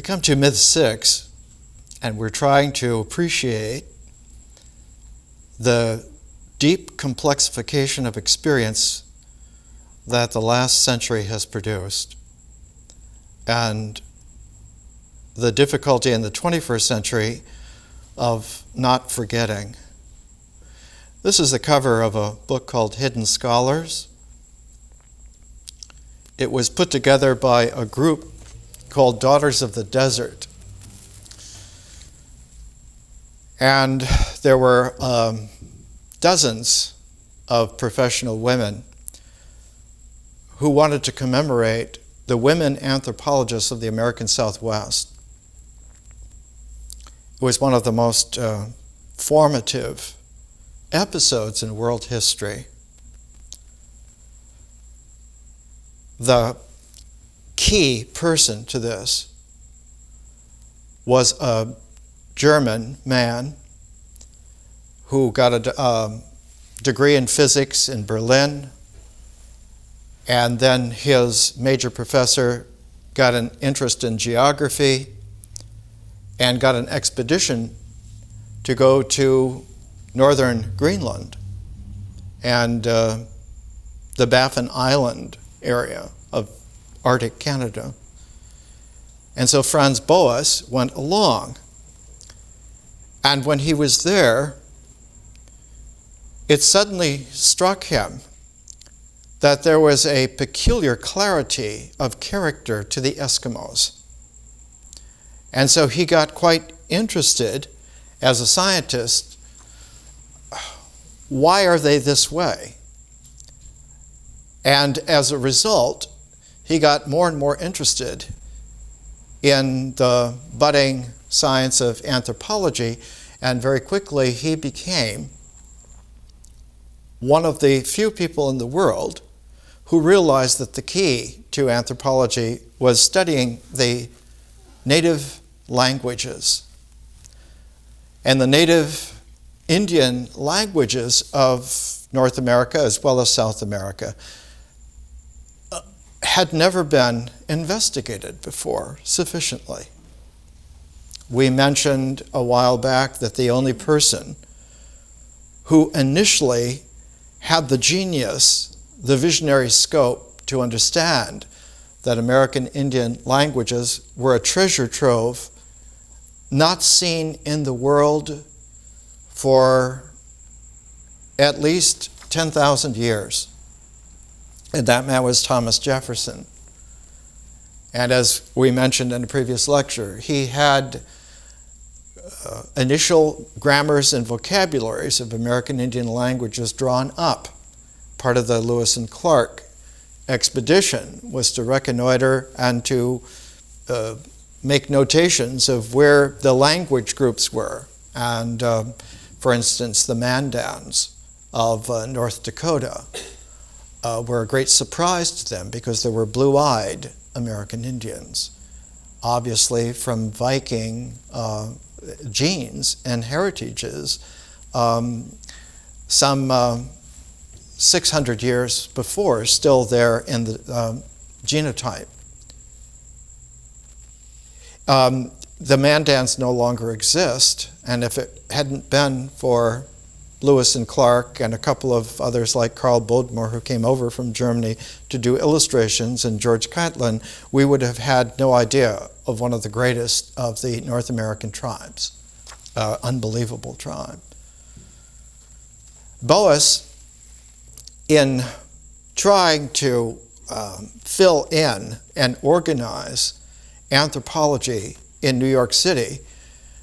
come to Myth 6, and we're trying to appreciate the deep complexification of experience that the last century has produced, and the difficulty in the 21st century of not forgetting. This is the cover of a book called Hidden Scholars. It was put together by a group called Daughters of the Desert. And there were dozens of professional women who wanted to commemorate the women anthropologists of the American Southwest. It was one of the most formative episodes in world history. The key person to this was a German man who got a degree in physics in Berlin, and then his major professor got an interest in geography and got an expedition to go to northern Greenland and the Baffin Island area of Arctic Canada. And so Franz Boas went along. And when he was there, it suddenly struck him that there was a peculiar clarity of character to the Eskimos. And so he got quite interested as a scientist. Why are they this way? And as a result, he got more and more interested in the budding science of anthropology, and very quickly he became one of the few people in the world who realized that the key to anthropology was studying the native languages. And the native Indian languages of North America as well as South America had never been investigated before sufficiently. We mentioned a while back that the only person who initially had the genius, the visionary scope to understand that American Indian languages were a treasure trove not seen in the world for at least 10,000 years. And that man was Thomas Jefferson. And as we mentioned in a previous lecture, he had initial grammars and vocabularies of American Indian languages drawn up. Part of the Lewis and Clark expedition was to reconnoiter and to make notations of where the language groups were. And for instance, the Mandans of North Dakota were a great surprise to them because there were blue-eyed American Indians, obviously from Viking genes and heritages, some 600 years before, still there in the genotype. The Mandans no longer exist, and if it hadn't been for Lewis and Clark and a couple of others like Carl Bodmer who came over from Germany to do illustrations, and George Catlin, we would have had no idea of one of the greatest of the North American tribes. Unbelievable tribe. Boas, in trying to fill in and organize anthropology in New York City,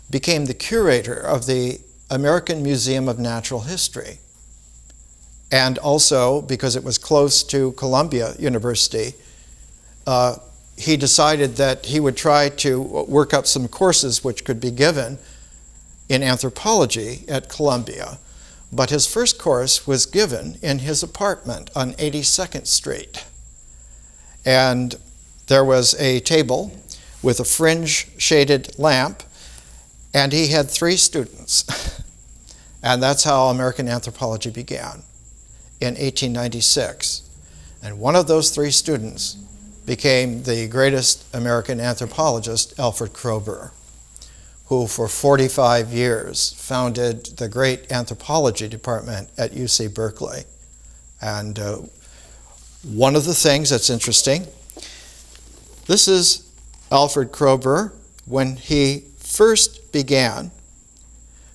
became the curator of the American Museum of Natural History. And also, because it was close to Columbia University, he decided that he would try to work up some courses which could be given in anthropology at Columbia. But his first course was given in his apartment on 82nd Street. And there was a table with a fringe-shaded lamp, and he had 3 students. And that's how American anthropology began in 1896. And one of those 3 students became the greatest American anthropologist, Alfred Kroeber, who for 45 years founded the great anthropology department at UC Berkeley. And one of the things that's interesting, this is Alfred Kroeber when he first began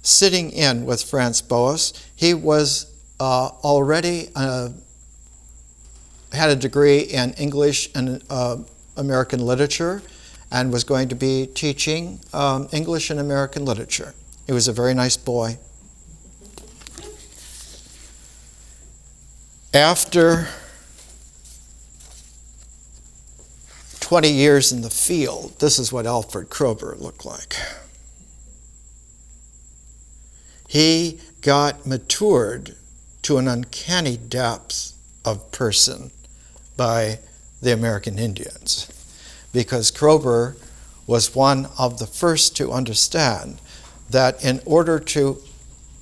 sitting in with Franz Boas. He was already had a degree in English and American literature and was going to be teaching English and American literature. He was a very nice boy. After 20 years in the field, this is what Alfred Kroeber looked like. He got matured to an uncanny depth of person by the American Indians, because Kroeber was one of the first to understand that in order to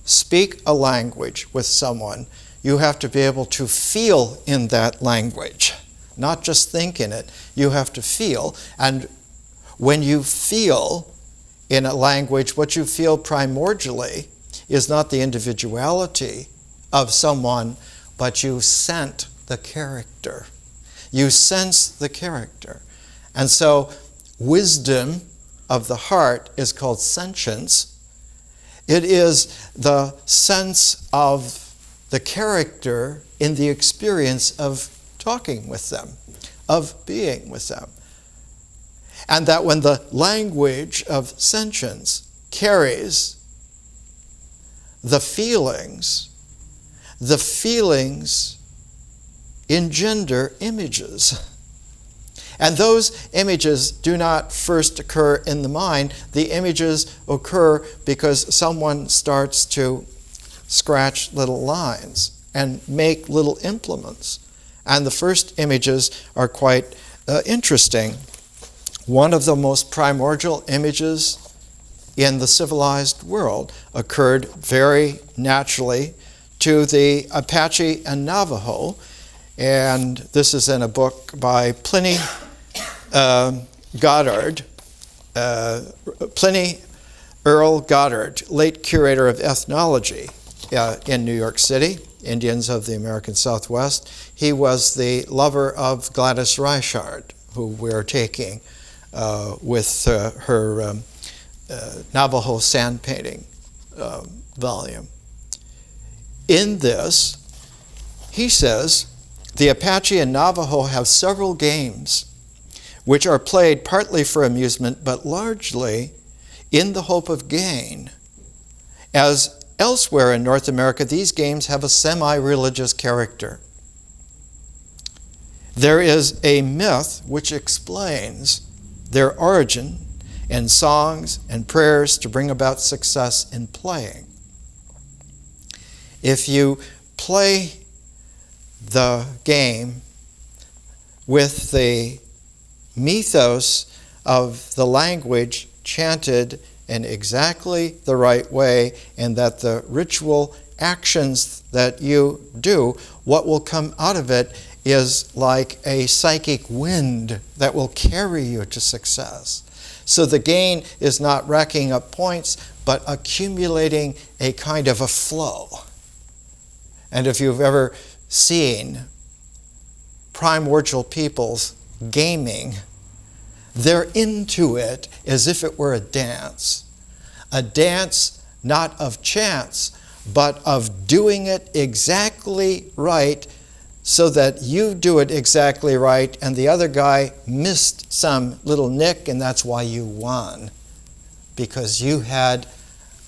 speak a language with someone, you have to be able to feel in that language, not just think in it. You have to feel. And when you feel in a language, what you feel primordially is not the individuality of someone, but you scent the character. You sense the character. And so wisdom of the heart is called sentience. It is the sense of the character in the experience of talking with them, of being with them. And that when the language of sentience carries the feelings engender images. And those images do not first occur in the mind. The images occur because someone starts to scratch little lines and make little implements. And the first images are quite interesting. One of the most primordial images in the civilized world occurred very naturally to the Apache and Navajo. And this is in a book by Pliny Goddard, Pliny Earl Goddard, late curator of ethnology in New York City, Indians of the American Southwest. He was the lover of Gladys Reichard, who we're taking with her Navajo sand painting volume. In this, he says, the Apache and Navajo have several games which are played partly for amusement, but largely in the hope of gain. As elsewhere in North America, these games have a semi-religious character. There is a myth which explains their origin in songs and prayers to bring about success in playing. If you play the game with the mythos of the language chanted in exactly the right way, and that the ritual actions that you do, what will come out of it is like a psychic wind that will carry you to success. So the gain is not racking up points, but accumulating a kind of a flow. And if you've ever seen primordial peoples gaming, they're into it as if it were a dance not of chance, but of doing it exactly right, so that you do it exactly right and the other guy missed some little nick, and that's why you won, because you had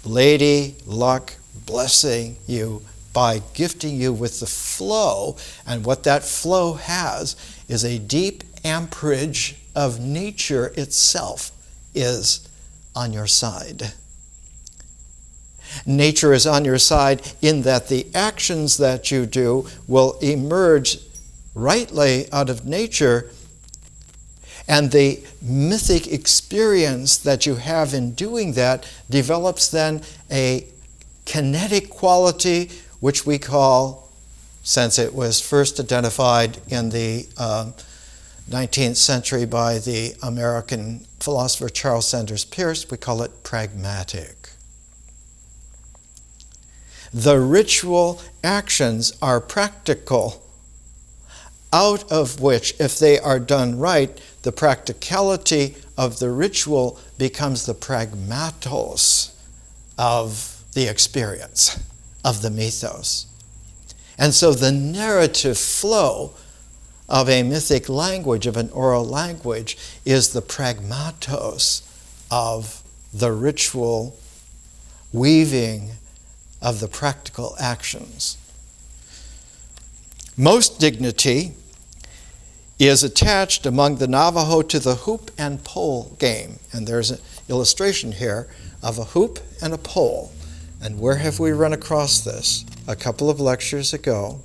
Lady Luck blessing you by gifting you with the flow. And what that flow has is a deep amperage of nature itself is on your side. Nature is on your side in that the actions that you do will emerge rightly out of nature, and the mythic experience that you have in doing that develops then a kinetic quality, which we call, since it was first identified in the 19th century by the American philosopher Charles Sanders Peirce. We call it pragmatic. The ritual actions are practical, out of which, if they are done right, the practicality of the ritual becomes the pragmatos of the experience, of the mythos. And so the narrative flow of a mythic language, of an oral language, is the pragmatos of the ritual weaving of the practical actions. Most dignity is attached among the Navajo to the hoop and pole game. And there's an illustration here of a hoop and a pole. And where have we run across this? A couple of lectures ago,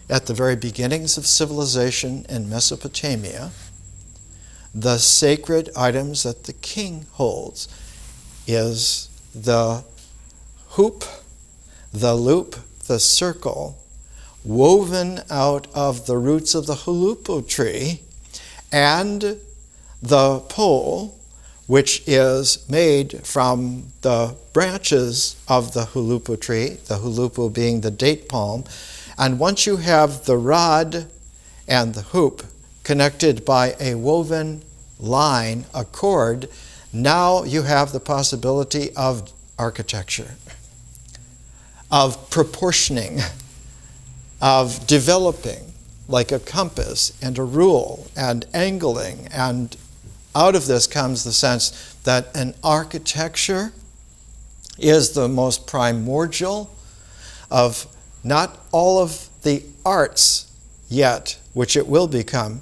at the very beginnings of civilization in Mesopotamia, the sacred items that the king holds is the hoop, the loop, the circle, woven out of the roots of the hulupu tree, and the pole, which is made from the branches of the hulupu tree, the hulupu being the date palm. And once you have the rod and the hoop connected by a woven line, a cord, now you have the possibility of architecture, of proportioning, of developing like a compass and a rule and angling. And out of this comes the sense that an architecture is the most primordial of not all of the arts yet, which it will become,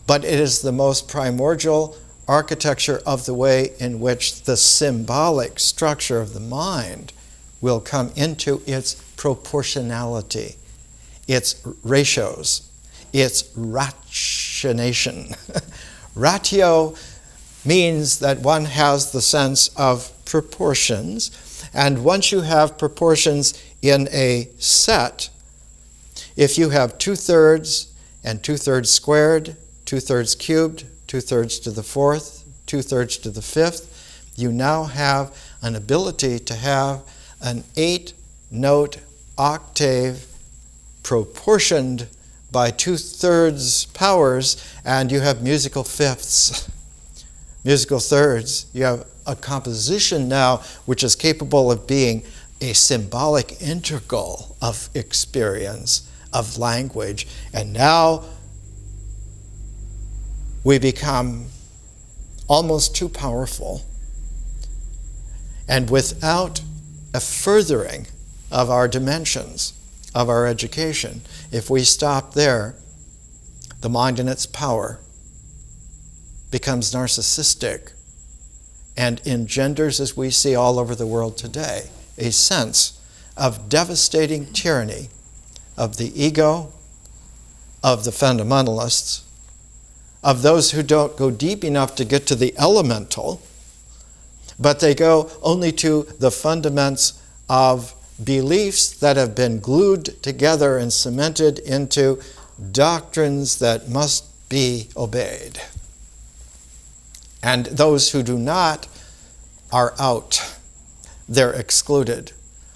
but it is the most primordial architecture of the way in which the symbolic structure of the mind will come into its proportionality, its ratios, its rationation. Ratio means that one has the sense of proportions, and once you have proportions in a set, if you have 2/3 and 2/3 squared, 2/3 cubed, 2/3 to the fourth, 2/3 to the fifth, you now have an ability to have an 8-note octave proportioned by 2/3 powers, and you have musical fifths, musical thirds. You have a composition now which is capable of being a symbolic integral of experience, of language. And now we become almost too powerful. And without a furthering of our dimensions, of our education, if we stop there, the mind in its power becomes narcissistic and engenders, as we see all over the world today, a sense of devastating tyranny of the ego, of the fundamentalists, of those who don't go deep enough to get to the elemental, but they go only to the fundaments of beliefs that have been glued together and cemented into doctrines that must be obeyed. And those who do not are out. They're excluded.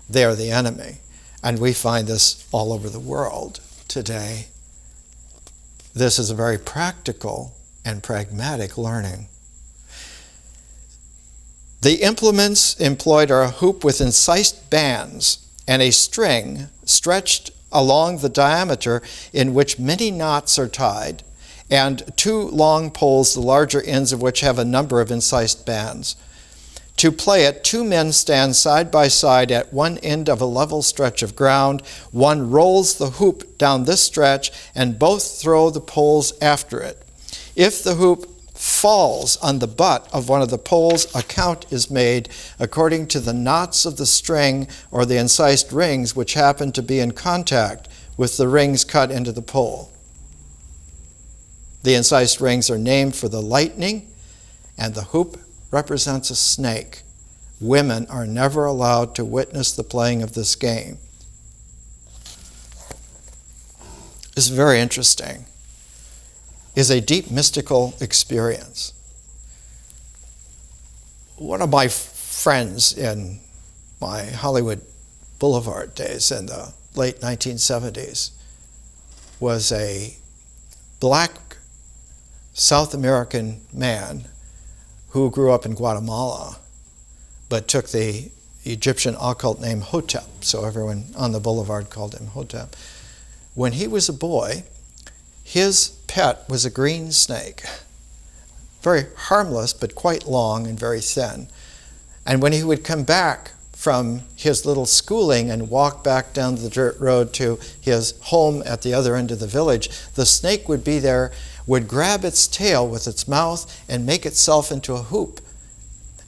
They are the enemy. And we find this all over the world today. This is a very practical and pragmatic learning. The implements employed are a hoop with incised bands and a string stretched along the diameter in which many knots are tied, and 2 long poles, the larger ends of which have a number of incised bands. To play it, 2 men stand side by side at one end of a level stretch of ground. One rolls the hoop down this stretch, and both throw the poles after it. If the hoop falls on the butt of one of the poles, a count is made according to the knots of the string or the incised rings which happen to be in contact with the rings cut into the pole. The incised rings are named for the lightning, and the hoop represents a snake. Women are never allowed to witness the playing of this game. It's very interesting. is a deep mystical experience. One of my friends in my Hollywood Boulevard days in the late 1970s was a black South American man who grew up in Guatemala but took the Egyptian occult name Hotep, so everyone on the boulevard called him Hotep. When he was a boy, his pet was a green snake, very harmless but quite long and very thin. And when he would come back from his little schooling and walk back down the dirt road to his home at the other end of the village, the snake would be there, would grab its tail with its mouth and make itself into a hoop.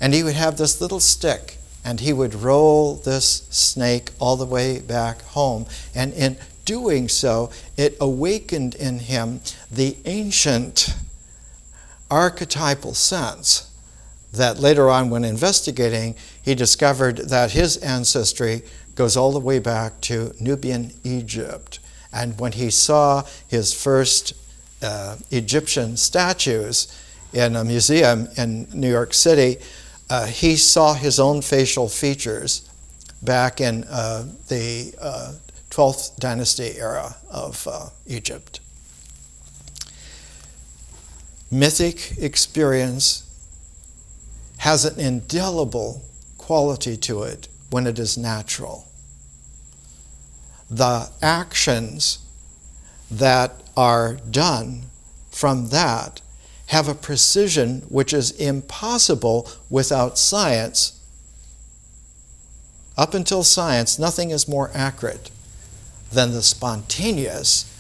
And he would have this little stick, and he would roll this snake all the way back home. And in doing so, it awakened in him the ancient archetypal sense that later on, when investigating, he discovered that his ancestry goes all the way back to Nubian Egypt. And when he saw his first Egyptian statues in a museum in New York City, he saw his own facial features back in the 12th dynasty era of Egypt. Mythic experience has an indelible quality to it when it is natural. The actions that are done from that have a precision which is impossible without science. Up until science, nothing is more accurate than the spontaneous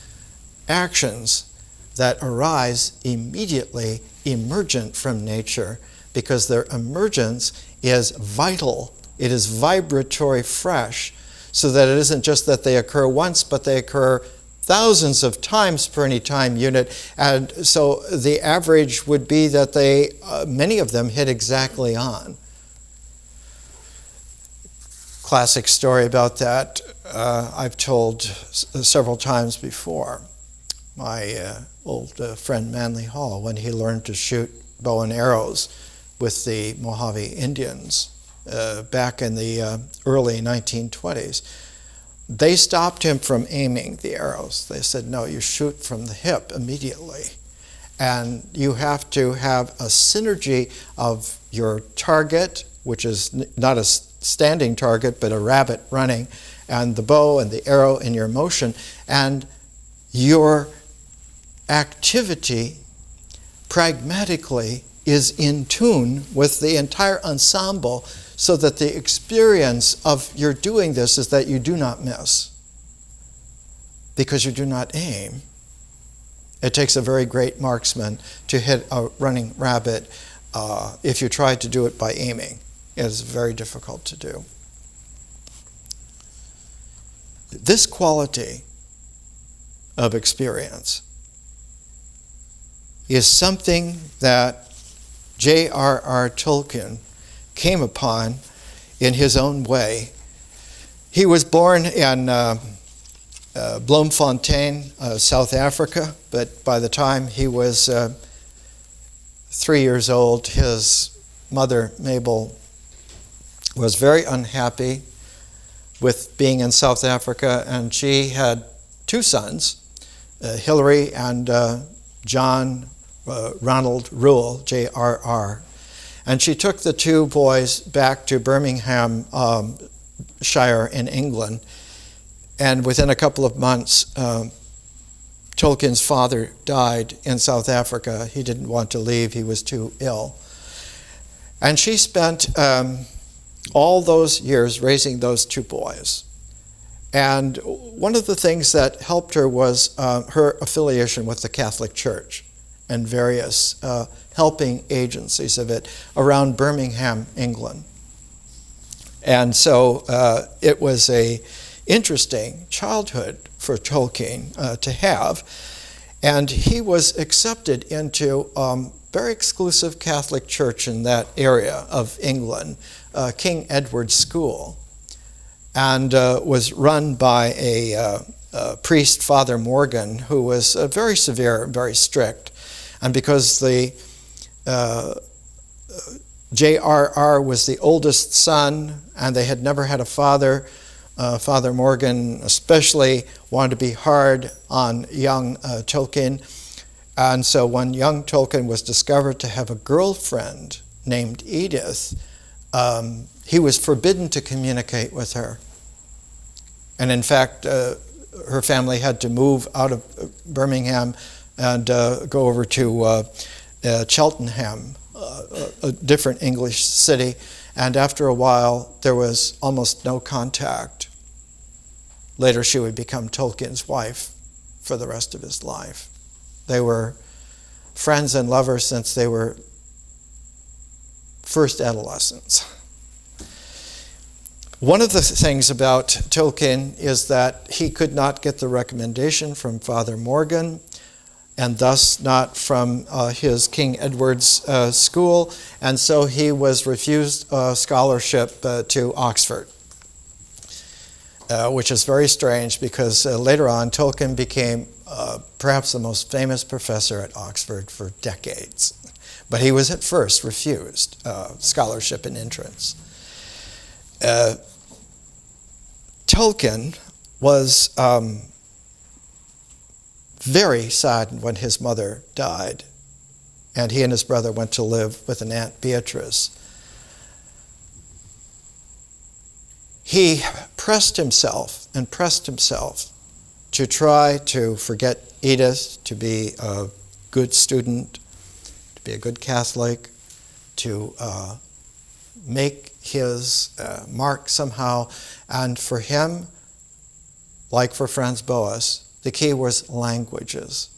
actions that arise immediately emergent from nature, because their emergence is vital. It is vibratory fresh, so that it isn't just that they occur once, but they occur thousands of times per any time unit. And so the average would be that many of them hit exactly on. Classic story about that I've told several times before. My old friend Manly Hall, when he learned to shoot bow and arrows with the Mojave Indians back in the early 1920s. They stopped him from aiming the arrows. They said, no, you shoot from the hip immediately. And you have to have a synergy of your target, which is not a standing target, but a rabbit running, and the bow and the arrow in your motion, and your activity pragmatically is in tune with the entire ensemble, so that the experience of your doing this is that you do not miss, because you do not aim. It takes a very great marksman to hit a running rabbit. If you try to do it by aiming, it is very difficult to do. This quality of experience is something that J.R.R. Tolkien came upon in his own way. He was born in Bloemfontein, South Africa, but by the time he was 3 years old, his mother, Mabel, was very unhappy with being in South Africa, and she had two sons, Hilary and John Ronald Rule, J.R.R. And she took the two boys back to Birmingham Shire in England. And within a couple of months, Tolkien's father died in South Africa. He didn't want to leave. He was too ill. And she spent all those years raising those two boys. And one of the things that helped her was her affiliation with the Catholic Church and various helping agencies of it around Birmingham, England. And so it was an interesting childhood for Tolkien to have. And he was accepted into very exclusive Catholic church in that area of England, King Edward's School, and was run by a priest, Father Morgan, who was very severe and very strict. And because the J.R.R. was the oldest son, and they had never had a father, Father Morgan especially wanted to be hard on young Tolkien. And so when young Tolkien was discovered to have a girlfriend named Edith, he was forbidden to communicate with her. And in fact, her family had to move out of Birmingham and go over to Cheltenham, a different English city. And after a while, there was almost no contact. Later, she would become Tolkien's wife for the rest of his life. They were friends and lovers since they were first adolescents. One of the things about Tolkien is that he could not get the recommendation from Father Morgan, and thus not from his King Edward's school, and so he was refused scholarship to Oxford, which is very strange because later on Tolkien became perhaps the most famous professor at Oxford for decades. But he was at first refused scholarship and entrance. Tolkien was very saddened when his mother died, and he and his brother went to live with an Aunt Beatrice. He pressed himself to try to forget Edith, to be a good student, to be a good Catholic, to make his mark somehow. And for him, like for Franz Boas, the key was languages.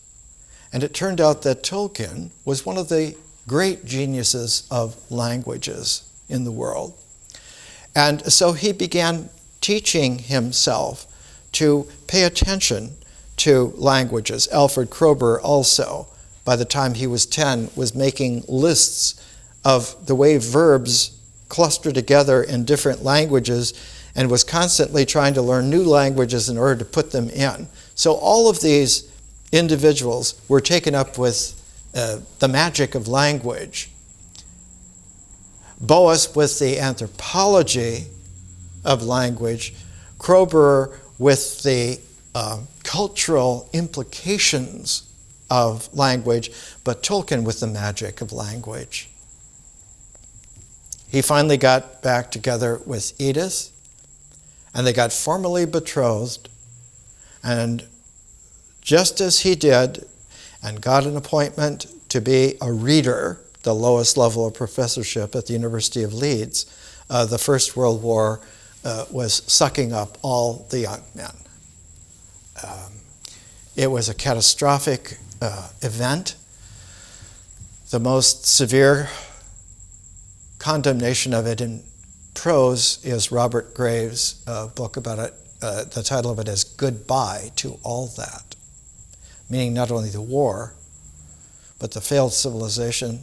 And it turned out that Tolkien was one of the great geniuses of languages in the world. And so he began teaching himself to pay attention to languages. Alfred Kroeber also, by the time he was 10, was making lists of the way verbs cluster together in different languages and was constantly trying to learn new languages in order to put them in. So all of these individuals were taken up with the magic of language. Boas with the anthropology of language, Kroeber with the cultural implications of language, but Tolkien with the magic of language. He finally got back together with Edith, and they got formally betrothed. And just as he did, and got an appointment to be a reader, the lowest level of professorship at the University of Leeds, the First World War was sucking up all the young men. It was a catastrophic event. The most severe condemnation of it in prose is Robert Graves' book about it. The title of it is Goodbye to All That, meaning not only the war, but the failed civilization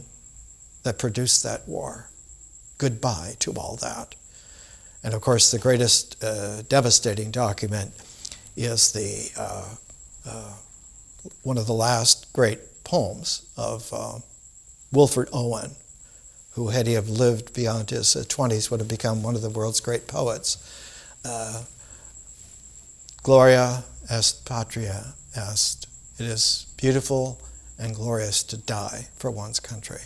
that produced that war. Goodbye to all that. And of course, the greatest devastating document is the one of the last great poems of Wilfred Owen, who, had he have lived beyond his 20s, would have become one of the world's great poets. Gloria est patria est. It is beautiful and glorious to die for one's country.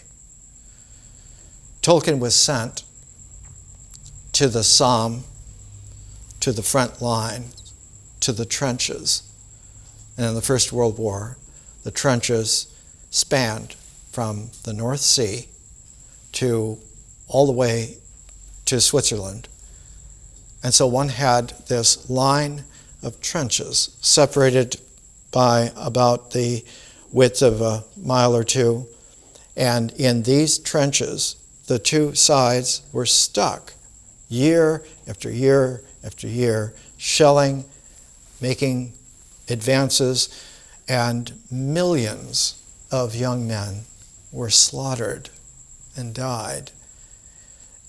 Tolkien was sent to the Somme, to the front line, to the trenches. And in the First World War, the trenches spanned from the North Sea to all the way to Switzerland. And so one had this line of trenches separated by about the width of a mile or two. And in these trenches, the two sides were stuck year after year after year, shelling, making advances, and millions of young men were slaughtered and died.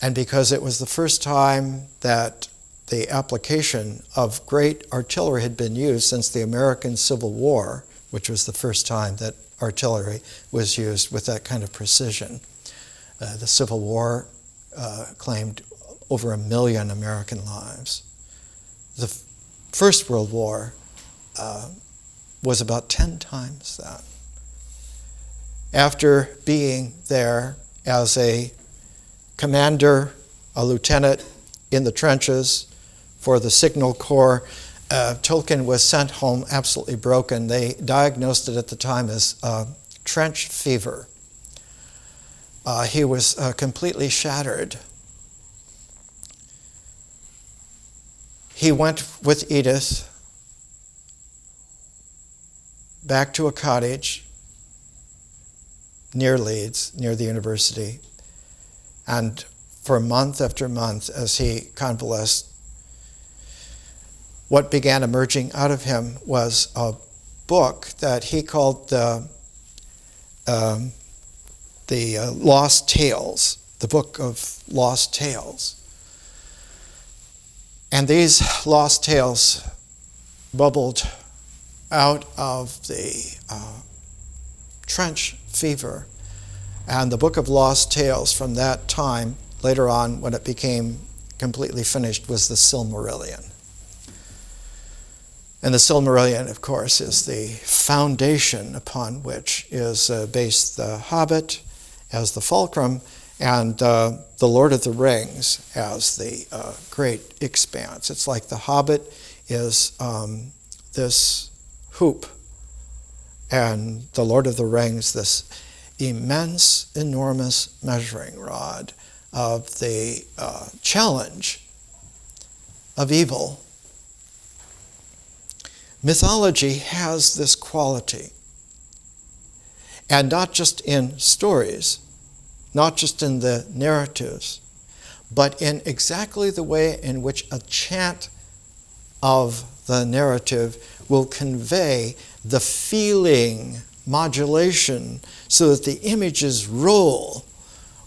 And because it was the first time that the application of great artillery had been used since the American Civil War, which was the first time that artillery was used with that kind of precision. The Civil War claimed over 1 million American lives. The First World War was about 10 times that. After being there as a commander, a lieutenant in the trenches for the Signal Corps, Tolkien was sent home absolutely broken. They diagnosed it at the time as trench fever. He was completely shattered. He went with Edith back to a cottage near Leeds, near the university, and for month after month as he convalesced, what began emerging out of him was a book that he called the Lost Tales, the Book of Lost Tales. And these lost tales bubbled out of the trench fever. And the Book of Lost Tales from that time, later on when it became completely finished, was the Silmarillion. And the Silmarillion, of course, is the foundation upon which is based The Hobbit as the fulcrum, and The Lord of the Rings as the great expanse. It's like The Hobbit is this hoop, and The Lord of the Rings, this immense, enormous measuring rod of the challenge of evil. Mythology has this quality, and not just in stories, not just in the narratives, but in exactly the way in which a chant of the narrative will convey the feeling modulation so that the images roll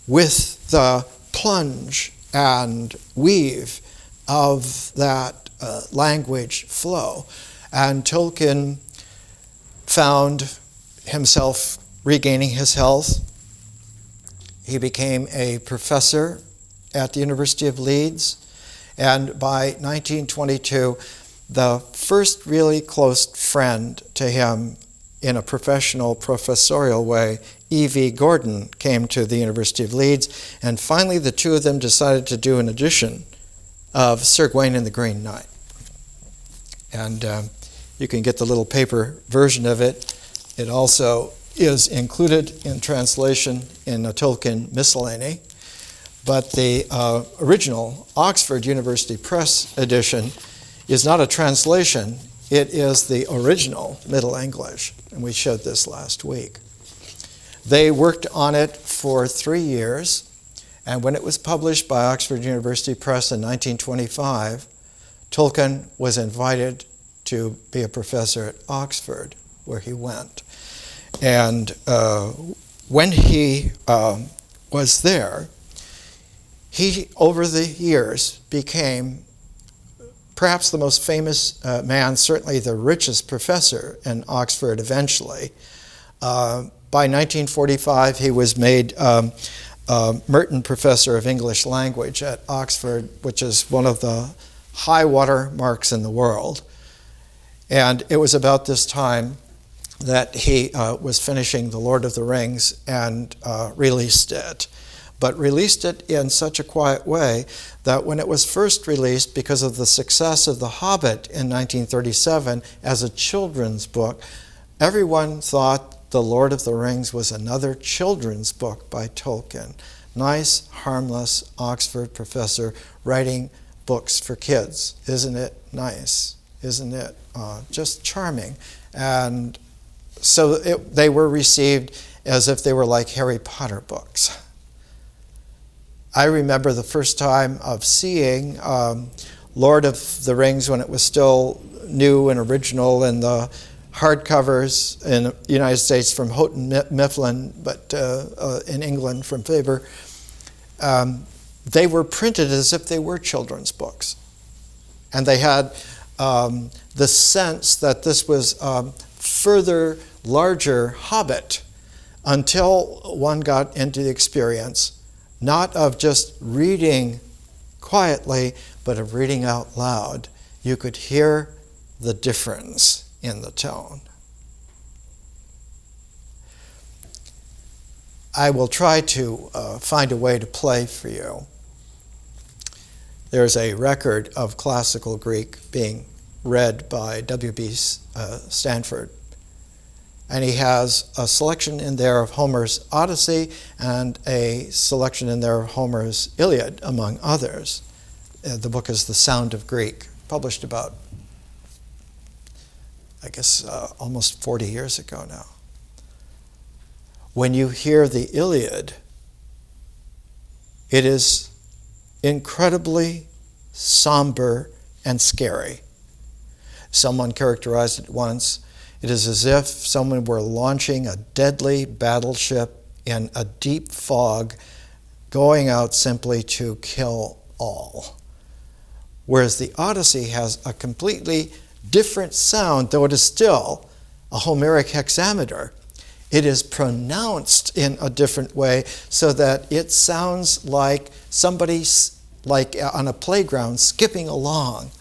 with the plunge and weave of that language flow. And Tolkien found himself regaining his health. He became a professor at the University of Leeds, and by 1922, the first really close friend to him in a professional, professorial way, E.V. Gordon, came to the University of Leeds, and finally the two of them decided to do an edition of Sir Gawain and the Green Knight. And you can get the little paper version of it. It also is included in translation in a Tolkien miscellany, but the original Oxford University Press edition is not a translation, it is the original Middle English, and we showed this last week. They worked on it for 3 years, and when it was published by Oxford University Press in 1925, Tolkien was invited to be a professor at Oxford, where he went. And when he was there, he, over the years, became perhaps the most famous man, certainly the richest professor in Oxford eventually. By 1945, he was made Merton Professor of English Language at Oxford, which is one of the high water marks in the world. And it was about this time that he was finishing The Lord of the Rings and released it. But released it in such a quiet way that when it was first released, because of the success of The Hobbit in 1937 as a children's book, everyone thought The Lord of the Rings was another children's book by Tolkien. Nice, harmless Oxford professor writing books for kids. Isn't it nice? Isn't it just charming? And so they were received as if they were like Harry Potter books. I remember the first time of seeing Lord of the Rings when it was still new and original in the hardcovers in the United States from Houghton Mifflin, but in England from Faber. They were printed as if they were children's books. And they had the sense that this was further, larger hobbit until one got into the experience, not of just reading quietly, but of reading out loud. You could hear the difference in the tone. I will try to find a way to play for you. There's a record of classical Greek being read by W.B. Stanford. And he has a selection in there of Homer's Odyssey and a selection in there of Homer's Iliad, among others. The book is The Sound of Greek, published about, I guess, almost 40 years ago now. When you hear the Iliad, it is incredibly somber and scary. Someone characterized it once, it is as if someone were launching a deadly battleship in a deep fog, going out simply to kill all. Whereas the Odyssey has a completely different sound, though it is still a Homeric hexameter. It is pronounced in a different way so that it sounds like somebody like on a playground skipping along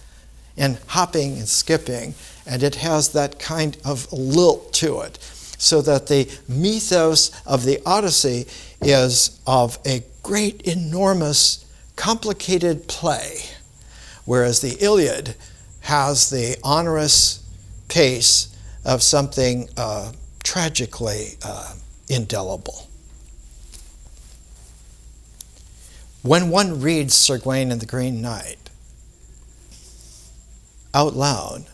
and hopping and skipping, and it has that kind of lilt to it, so that the mythos of the Odyssey is of a great, enormous, complicated play, whereas the Iliad has the onerous pace of something tragically indelible. When one reads Sir Gawain and the Green Knight out loud,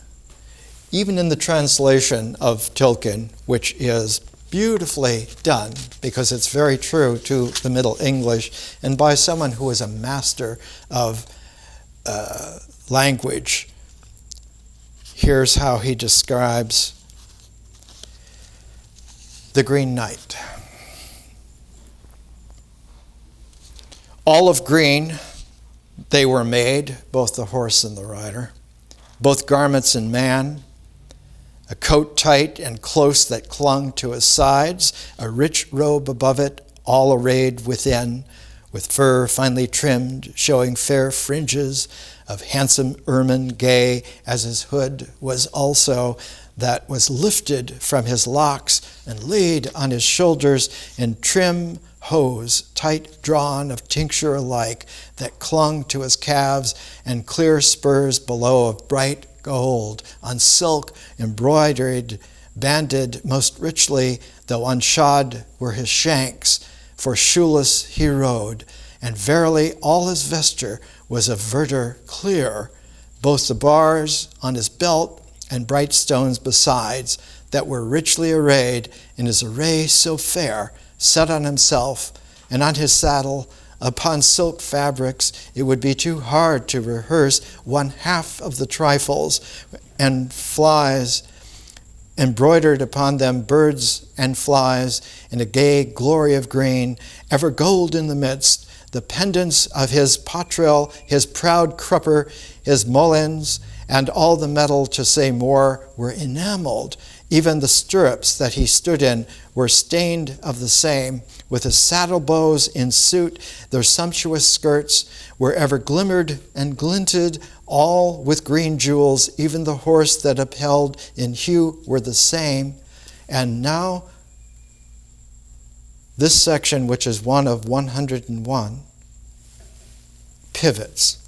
even in the translation of Tolkien, which is beautifully done because it's very true to the Middle English and by someone who is a master of language, here's how he describes the Green Knight. All of green they were made, both the horse and the rider, both garments and man, a coat tight and close that clung to his sides, a rich robe above it, all arrayed within, with fur finely trimmed, showing fair fringes of handsome ermine gay, as his hood was also, that was lifted from his locks and laid on his shoulders in trim hose, tight drawn of tincture alike, that clung to his calves, and clear spurs below of bright gold, on silk embroidered, banded most richly, though unshod were his shanks, for shoeless he rode, and verily all his vesture was of verdure clear, both the bars on his belt and bright stones besides, that were richly arrayed in his array so fair, set on himself, and on his saddle, upon silk fabrics, it would be too hard to rehearse one half of the trifles, and flies embroidered upon them, birds and flies, in a gay glory of green, ever gold in the midst, the pendants of his poitrel, his proud crupper, his molens, and all the metal, to say more, were enameled. Even the stirrups that he stood in were stained of the same, with his saddle bows in suit, their sumptuous skirts were ever glimmered and glinted, all with green jewels, even the horse that upheld in hue were the same. And now this section, which is one of 101, pivots.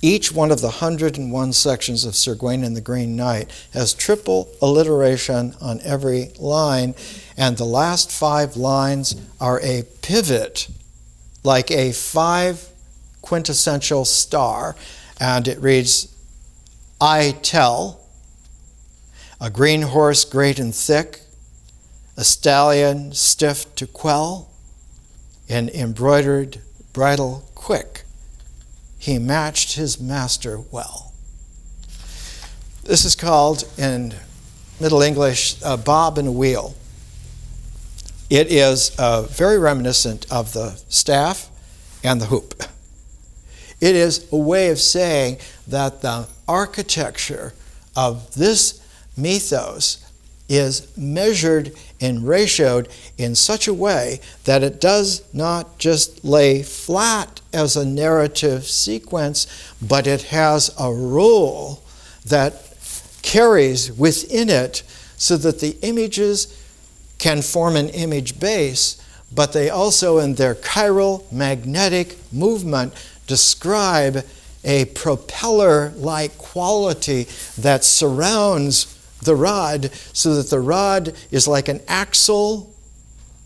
Each one of the 101 sections of Sir Gawain and the Green Knight has triple alliteration on every line, and the last 5 lines are a pivot, like a 5 quintessential star, and it reads, I tell, a green horse great and thick, a stallion stiff to quell, an embroidered bridle quick. He matched his master well. This is called, in Middle English, a bob and a wheel. It is very reminiscent of the staff and the hoop. It is a way of saying that the architecture of this mythos is measured and ratioed in such a way that it does not just lay flat as a narrative sequence, but it has a role that carries within it so that the images can form an image base, but they also, in their chiral magnetic movement, describe a propeller-like quality that surrounds the rod, so that the rod is like an axle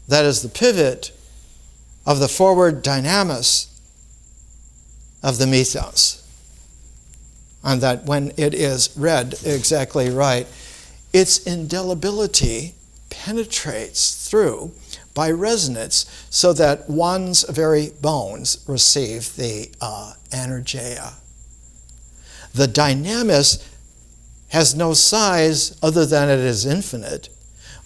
that is the pivot of the forward dynamis of the mythos. And that when it is read exactly right, its indelibility penetrates through by resonance so that one's very bones receive the energeia. The dynamis has no size other than it is infinite,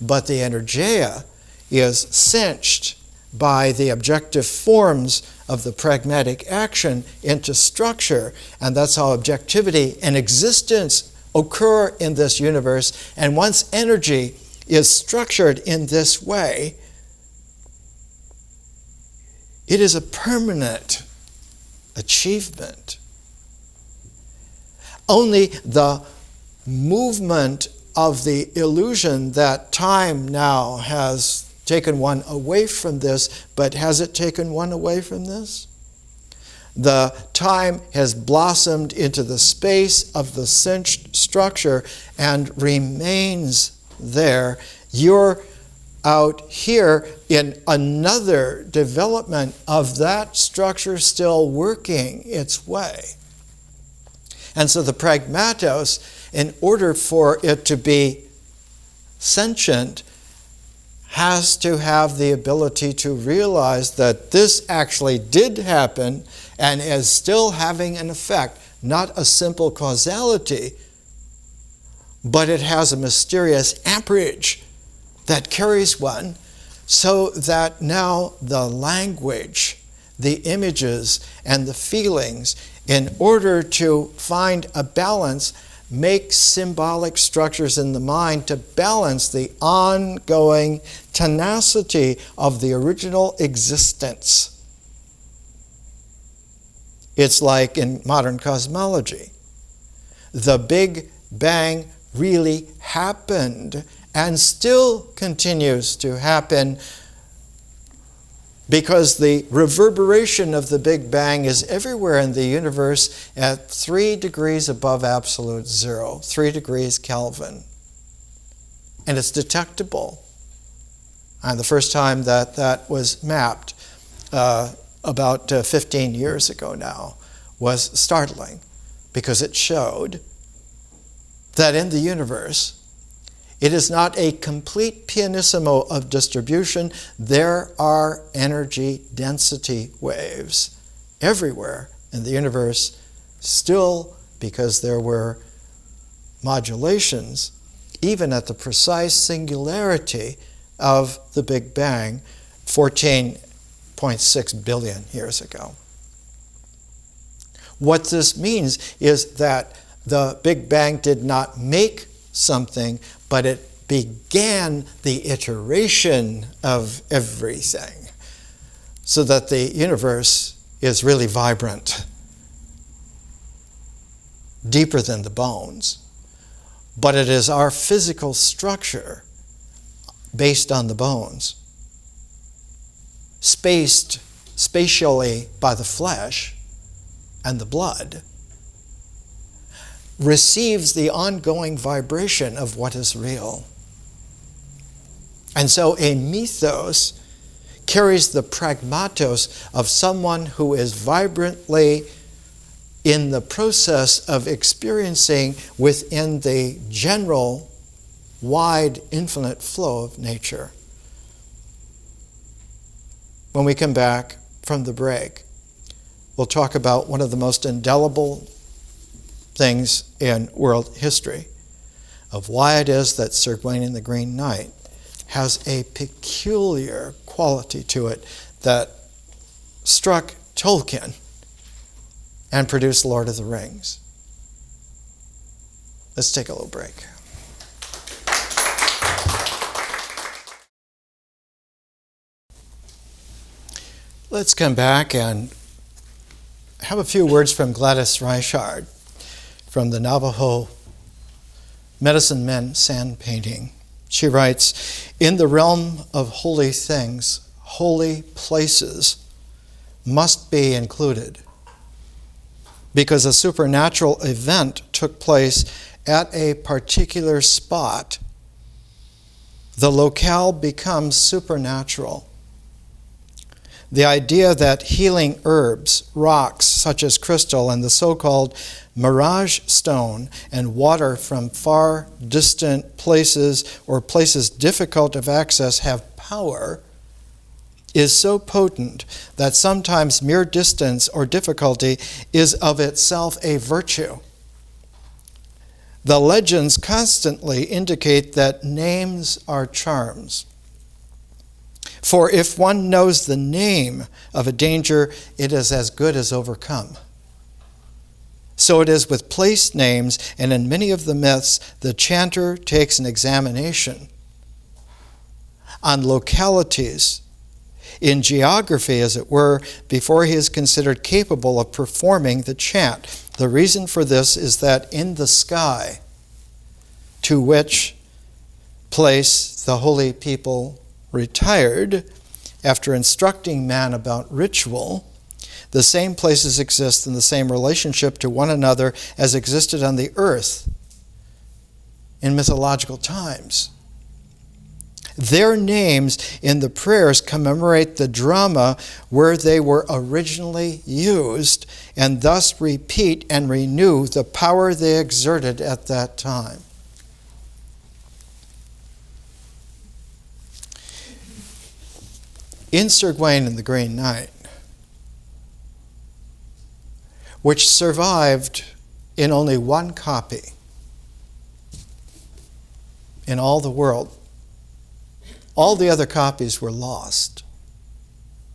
but the energeia is cinched by the objective forms of the pragmatic action into structure, and that's how objectivity and existence occur in this universe. And once energy is structured in this way, it is a permanent achievement. Only the movement of the illusion that time now has taken one away from this, but has it taken one away from this? The time has blossomed into the space of the cinched structure and remains there. You're out here in another development of that structure still working its way. And so the pragmatos, in order for it to be sentient, has to have the ability to realize that this actually did happen and is still having an effect, not a simple causality, but it has a mysterious amperage that carries one, so that now the language, the images, and the feelings, in order to find a balance, make symbolic structures in the mind to balance the ongoing tenacity of the original existence. It's like in modern cosmology. The Big Bang really happened and still continues to happen because the reverberation of the Big Bang is everywhere in the universe at 3 degrees above absolute zero, 3 degrees Kelvin. And it's detectable. And the first time that was mapped, about 15 years ago now, was startling, because it showed that in the universe, it is not a complete pianissimo of distribution. There are energy density waves everywhere in the universe, still, because there were modulations, even at the precise singularity of the Big Bang 14.6 billion years ago. What this means is that the Big Bang did not make something, but it began the iteration of everything, so that the universe is really vibrant, deeper than the bones. But it is our physical structure based on the bones, spaced spatially by the flesh and the blood, receives the ongoing vibration of what is real. And so a mythos carries the pragmatos of someone who is vibrantly in the process of experiencing within the general, wide, infinite flow of nature. When we come back from the break, we'll talk about one of the most indelible things in world history, of why it is that Sir Gawain and the Green Knight has a peculiar quality to it that struck Tolkien and produced Lord of the Rings. Let's take a little break. Let's come back and have a few words from Gladys Reichard from the Navajo Medicine Men sand painting. She writes, "In the realm of holy things, holy places must be included because a supernatural event took place at a particular spot. The locale becomes supernatural. The idea that healing herbs, rocks such as crystal and the so-called mirage stone and water from far distant places or places difficult of access have power is so potent that sometimes mere distance or difficulty is of itself a virtue. The legends constantly indicate that names are charms. For if one knows the name of a danger, it is as good as overcome. So it is with place names, and in many of the myths, the chanter takes an examination on localities, in geography, as it were, before he is considered capable of performing the chant. The reason for this is that in the sky, to which place the holy people retired after instructing man about ritual, the same places exist in the same relationship to one another as existed on the earth in mythological times. Their names in the prayers commemorate the drama where they were originally used and thus repeat and renew the power they exerted at that time. In Sir Gawain and the Green Knight, which survived in only one copy in all the world, all the other copies were lost,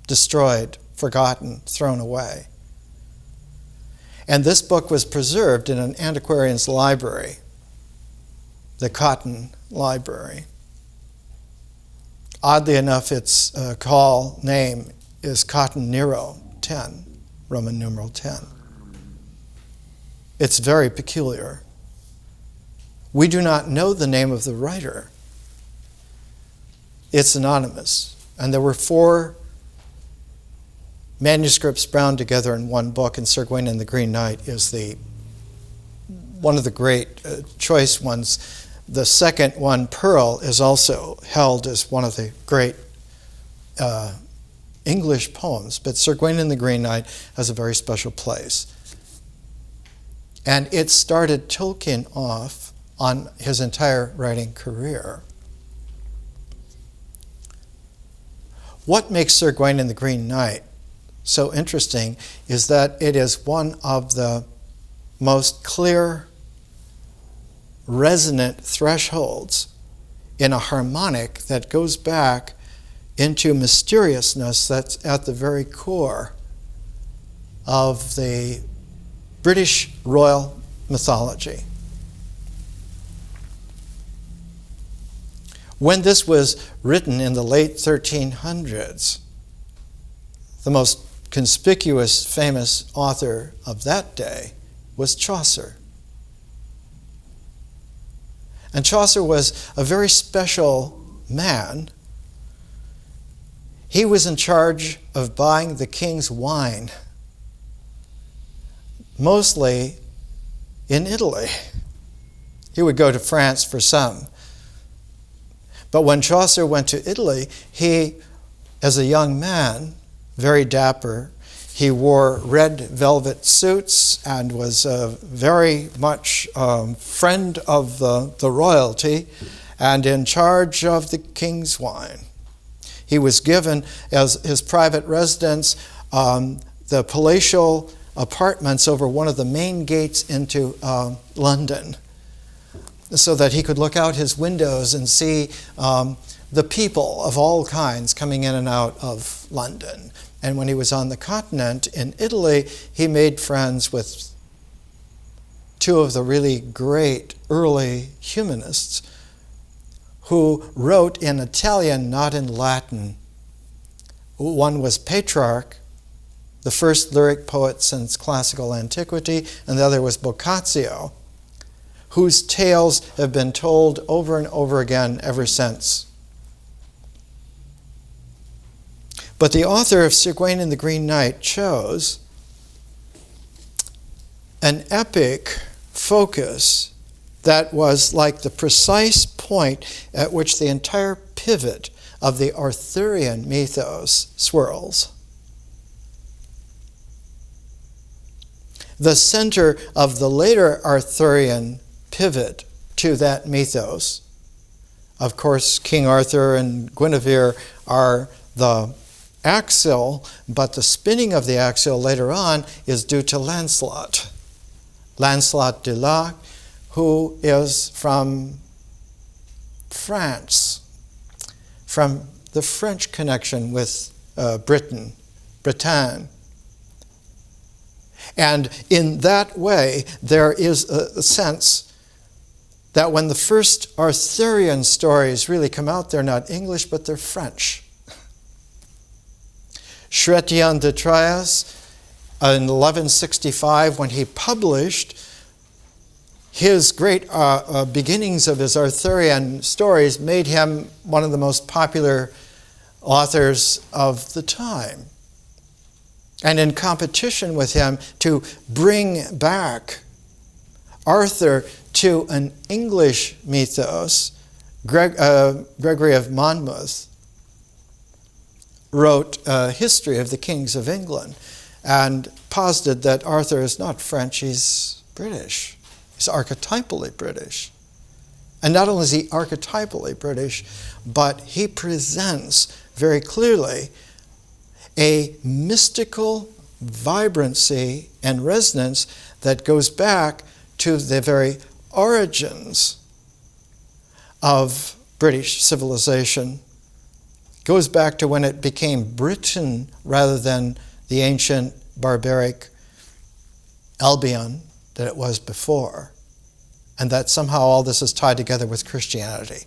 destroyed, forgotten, thrown away. And this book was preserved in an antiquarian's library, the Cotton Library. Oddly enough, its name is Cotton Nero 10, Roman numeral 10. It's very peculiar. We do not know the name of the writer. It's anonymous. And there were 4 manuscripts bound together in one book, and Sir Gawain and the Green Knight is one of the great choice ones. The second one, Pearl, is also held as one of the great English poems, but Sir Gawain and the Green Knight has a very special place. And it started Tolkien off on his entire writing career. What makes Sir Gawain and the Green Knight so interesting is that it is one of the most clear, resonant thresholds in a harmonic that goes back into mysteriousness that's at the very core of the British royal mythology. When this was written in the late 1300s, the most conspicuous, famous author of that day was Chaucer. And Chaucer was a very special man. He was in charge of buying the king's wine, mostly in Italy. He would go to France for some. But when Chaucer went to Italy, he, as a young man, very dapper, he wore red velvet suits and was very much friend of the royalty and in charge of the king's wine. He was given as his private residence the palatial apartments over one of the main gates into London, so that he could look out his windows and see the people of all kinds coming in and out of London. And when he was on the continent in Italy, he made friends with 2 of the really great early humanists who wrote in Italian, not in Latin, One was Petrarch, the first lyric poet since classical antiquity, and the other was Boccaccio, whose tales have been told over and over again ever since. But the author of Sir Gawain and the Green Knight chose an epic focus that was like the precise point at which the entire pivot of the Arthurian mythos swirls. The center of the later Arthurian pivot to that mythos. Of course, King Arthur and Guinevere are the axle, but the spinning of the axle later on is due to Lancelot. Lancelot de Lac, who is from France, from the French connection with Bretagne. And in that way, there is a sense that when the first Arthurian stories really come out, they're not English, but they're French. Chrétien de Troyes, in 1165, when he published his great beginnings of his Arthurian stories, made him one of the most popular authors of the time. And in competition with him to bring back Arthur to an English mythos, Gregory of Monmouth wrote a history of the kings of England and posited that Arthur is not French, he's British. He's archetypally British. And not only is he archetypally British, but he presents very clearly a mystical vibrancy and resonance that goes back to the very origins of British civilization, goes back to when it became Britain rather than the ancient barbaric Albion that it was before, and that somehow all this is tied together with Christianity.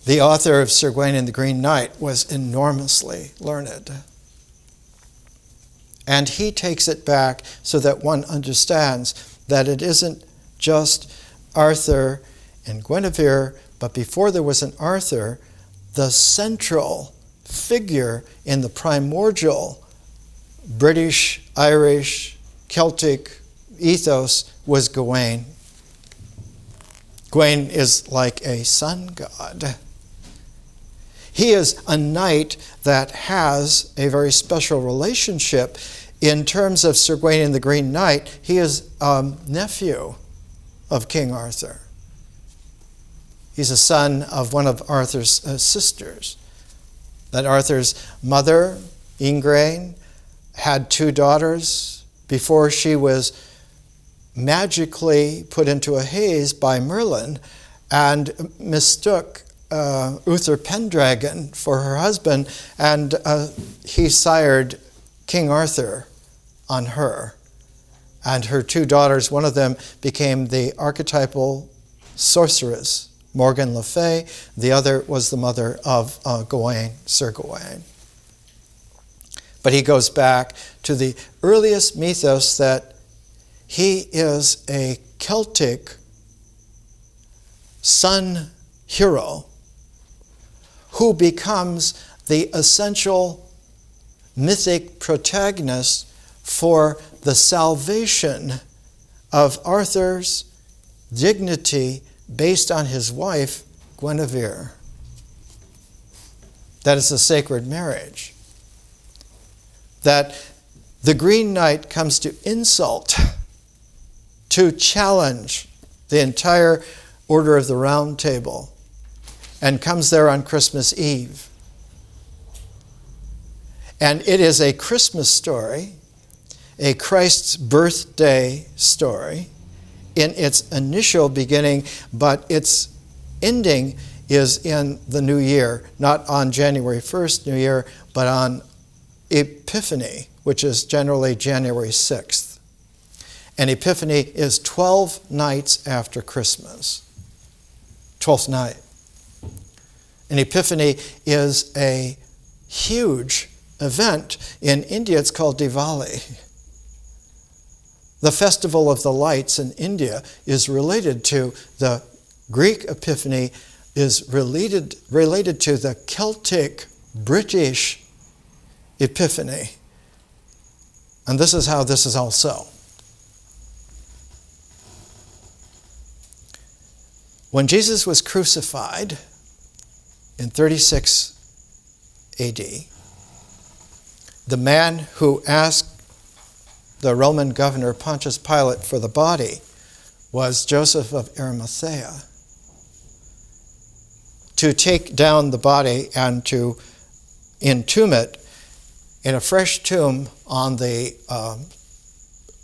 The author of Sir Gawain and the Green Knight was enormously learned. And he takes it back so that one understands that it isn't just Arthur and Guinevere, but before there was an Arthur, the central figure in the primordial British, Irish, Celtic ethos was Gawain. Gawain is like a sun god. He is a knight that has a very special relationship. In terms of Sir Gawain and the Green Knight, he is a nephew of King Arthur. He's a son of one of Arthur's sisters. That Arthur's mother, Ingrain, had 2 daughters before she was magically put into a haze by Merlin and mistook Uther Pendragon for her husband, and he sired King Arthur on her. And her 2 daughters, one of them became the archetypal sorceress, Morgan Le Fay. The other was the mother of Gawain, Sir Gawain. But he goes back to the earliest mythos that he is a Celtic sun hero who becomes the essential mythic protagonist for the salvation of Arthur's dignity based on his wife, Guinevere. That is a sacred marriage. That the Green Knight comes to insult, to challenge the entire Order of the Round Table, and comes there on Christmas Eve. And it is a Christmas story, a Christ's birthday story in its initial beginning, but its ending is in the new year, not on January 1st, New Year, but on Epiphany, which is generally January 6th. And Epiphany is 12 nights after Christmas. 12th night. An epiphany is a huge event. In India, it's called Diwali. The Festival of the Lights in India is related to the Greek Epiphany, is related to the Celtic British Epiphany. And this is how this is also. When Jesus was crucified in 36 AD, the man who asked the Roman governor Pontius Pilate for the body was Joseph of Arimathea. To take down the body and to entomb it in a fresh tomb on the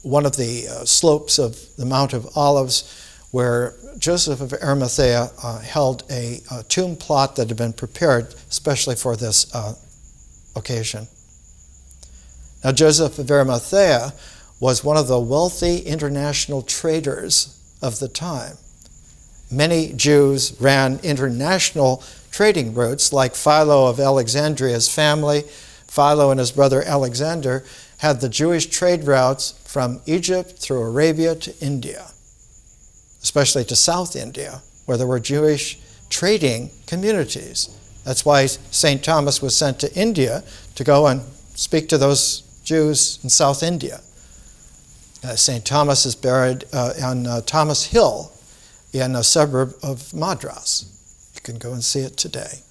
one of the slopes of the Mount of Olives, where Joseph of Arimathea held a tomb plot that had been prepared especially for this occasion. Now, Joseph of Arimathea was one of the wealthy international traders of the time. Many Jews ran international trading routes, like Philo of Alexandria's family. Philo and his brother Alexander had the Jewish trade routes from Egypt through Arabia to India, especially to South India, where there were Jewish trading communities. That's why St. Thomas was sent to India to go and speak to those Jews in South India. St. Thomas is buried on Thomas Hill in a suburb of Madras. You can go and see it today.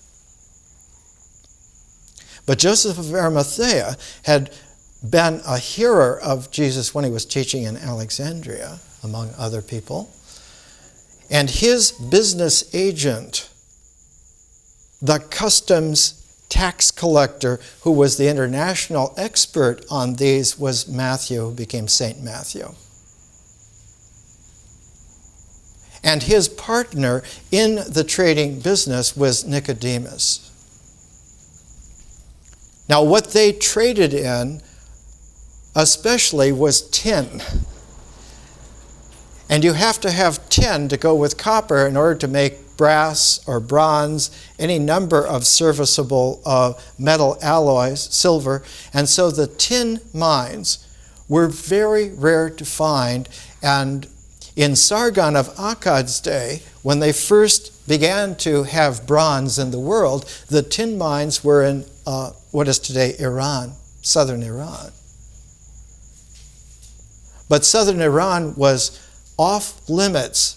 But Joseph of Arimathea had been a hearer of Jesus when he was teaching in Alexandria, among other people. And his business agent, the customs tax collector who was the international expert on these, was Matthew, who became St. Matthew. And his partner in the trading business was Nicodemus. Now, what they traded in especially was tin. And you have to have tin to go with copper in order to make brass or bronze, any number of serviceable metal alloys, silver. And so the tin mines were very rare to find. And in Sargon of Akkad's day, when they first began to have bronze in the world, the tin mines were in what is today Iran, southern Iran. But southern Iran was off limits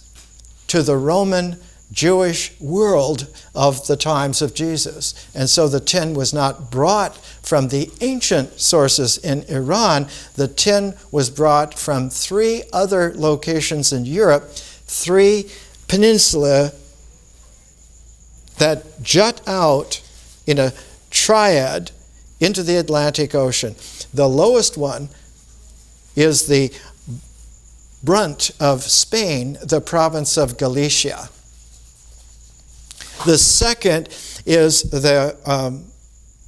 to the Roman Jewish world of the times of Jesus. And so the tin was not brought from the ancient sources in Iran. The tin was brought from 3 other locations in Europe, 3 peninsulae that jut out in a triad into the Atlantic Ocean. The lowest one is the brunt of Spain, the province of Galicia. The second is the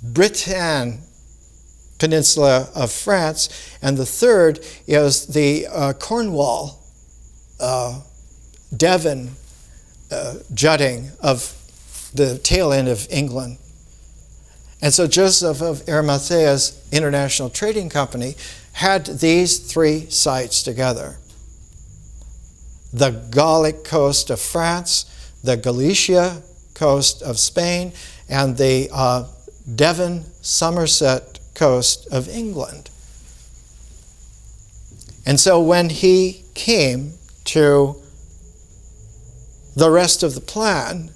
Bretagne Peninsula of France, and the third is the Cornwall, Devon jutting of the tail end of England. And so Joseph of Arimathea's international trading company had these 3 sites together. The Gallic coast of France, the Galicia coast of Spain, and the Devon, Somerset coast of England. And so when he came to the rest of the plan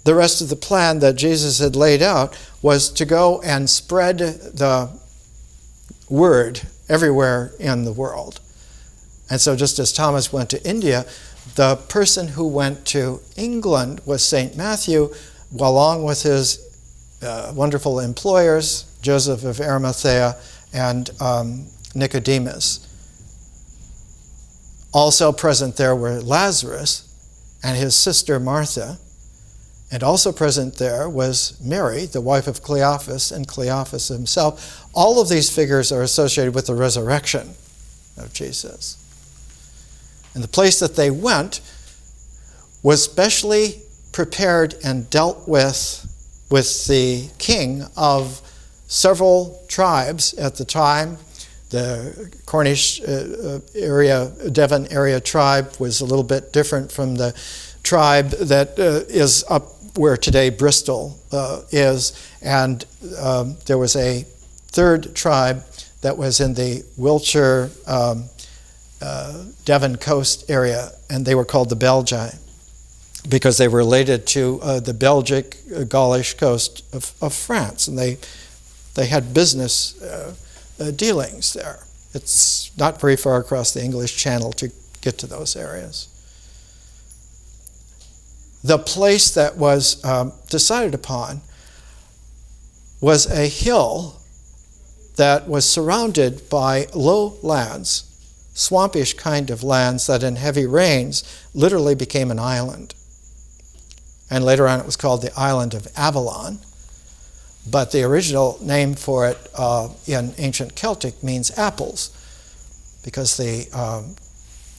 that Jesus had laid out was to go and spread the word everywhere in the world. And so just as Thomas went to India, the person who went to England was St. Matthew, along with his wonderful employers, Joseph of Arimathea and Nicodemus. Also present there were Lazarus and his sister Martha. And also present there was Mary, the wife of Cleophas, and Cleophas himself. All of these figures are associated with the resurrection of Jesus. And the place that they went was specially prepared and dealt with the king of several tribes at the time. The Cornish area, Devon area tribe was a little bit different from the tribe that is up where today Bristol is. And there was a third tribe that was in the Wiltshire, Devon coast area, and they were called the Belgi, because they were related to the Belgic, Gaulish coast of France, and they had business dealings there. It's not very far across the English Channel to get to those areas. The place that was decided upon was a hill that was surrounded by low lands, swampish kind of lands that in heavy rains literally became an island. And later on it was called the island of Avalon. But the original name for it in ancient Celtic means apples, because the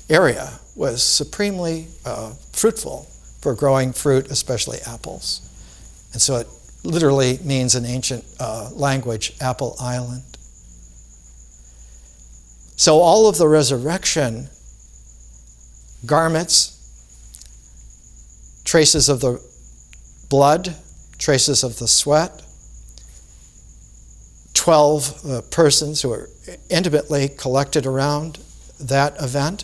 area was supremely fruitful for growing fruit, especially apples. And so it literally means in ancient language, Apple Island. So all of the resurrection garments, traces of the blood, traces of the sweat, 12 persons who were intimately collected around that event,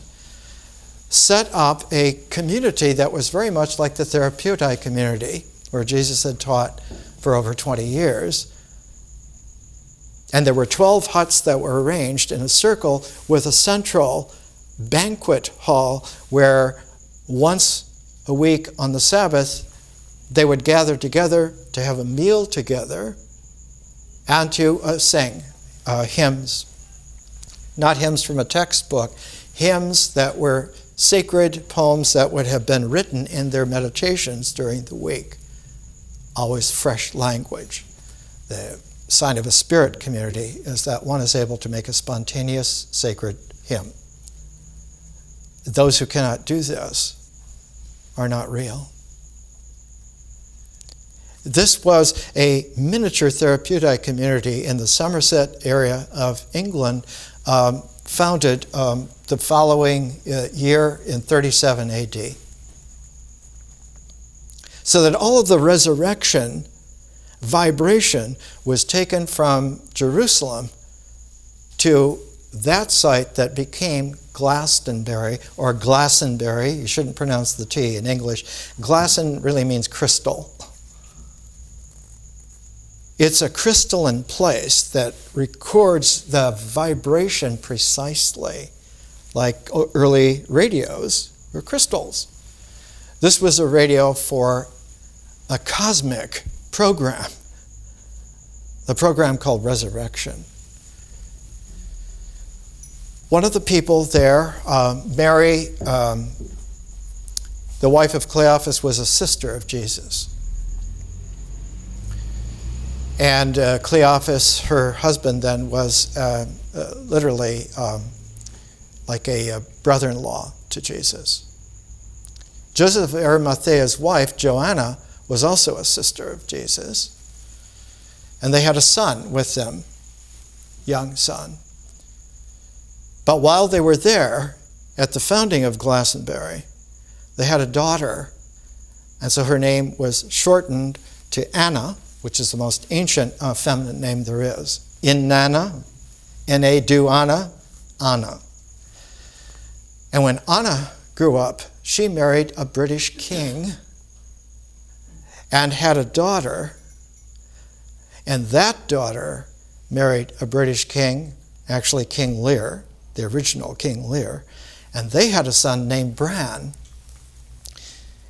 set up a community that was very much like the Therapeuti community, where Jesus had taught for over 20 years. And there were 12 huts that were arranged in a circle with a central banquet hall where once a week on the Sabbath they would gather together to have a meal together and to sing hymns. Not hymns from a textbook, hymns that were sacred poems that would have been written in their meditations during the week. Always fresh language. The sign of a spirit community is that one is able to make a spontaneous sacred hymn. Those who cannot do this are not real. This was a miniature Therapeuti community in the Somerset area of England, founded the following year in 37 AD. So that all of the resurrection vibration was taken from Jerusalem to that site that became Glastonbury, or Glastonbury. You shouldn't pronounce the T in English. Glassen really means crystal. It's a crystalline place that records the vibration precisely, like early radios were crystals. This was a radio for a cosmic program, the program called Resurrection. One of the people there, Mary, the wife of Cleophas, was a sister of Jesus. And Cleophas, her husband then, was literally like a brother-in-law to Jesus. Joseph of Arimathea's wife, Joanna, was also a sister of Jesus. And they had a son with them, young son. But while they were there, at the founding of Glastonbury, they had a daughter. And so her name was shortened to Anna, which is the most ancient feminine name there is. Inanna, N-A-Du-Anna, Anna. And when Anna grew up, she married a British king and had a daughter. And that daughter married a British king, actually King Lear, the original King Lear. And they had a son named Bran.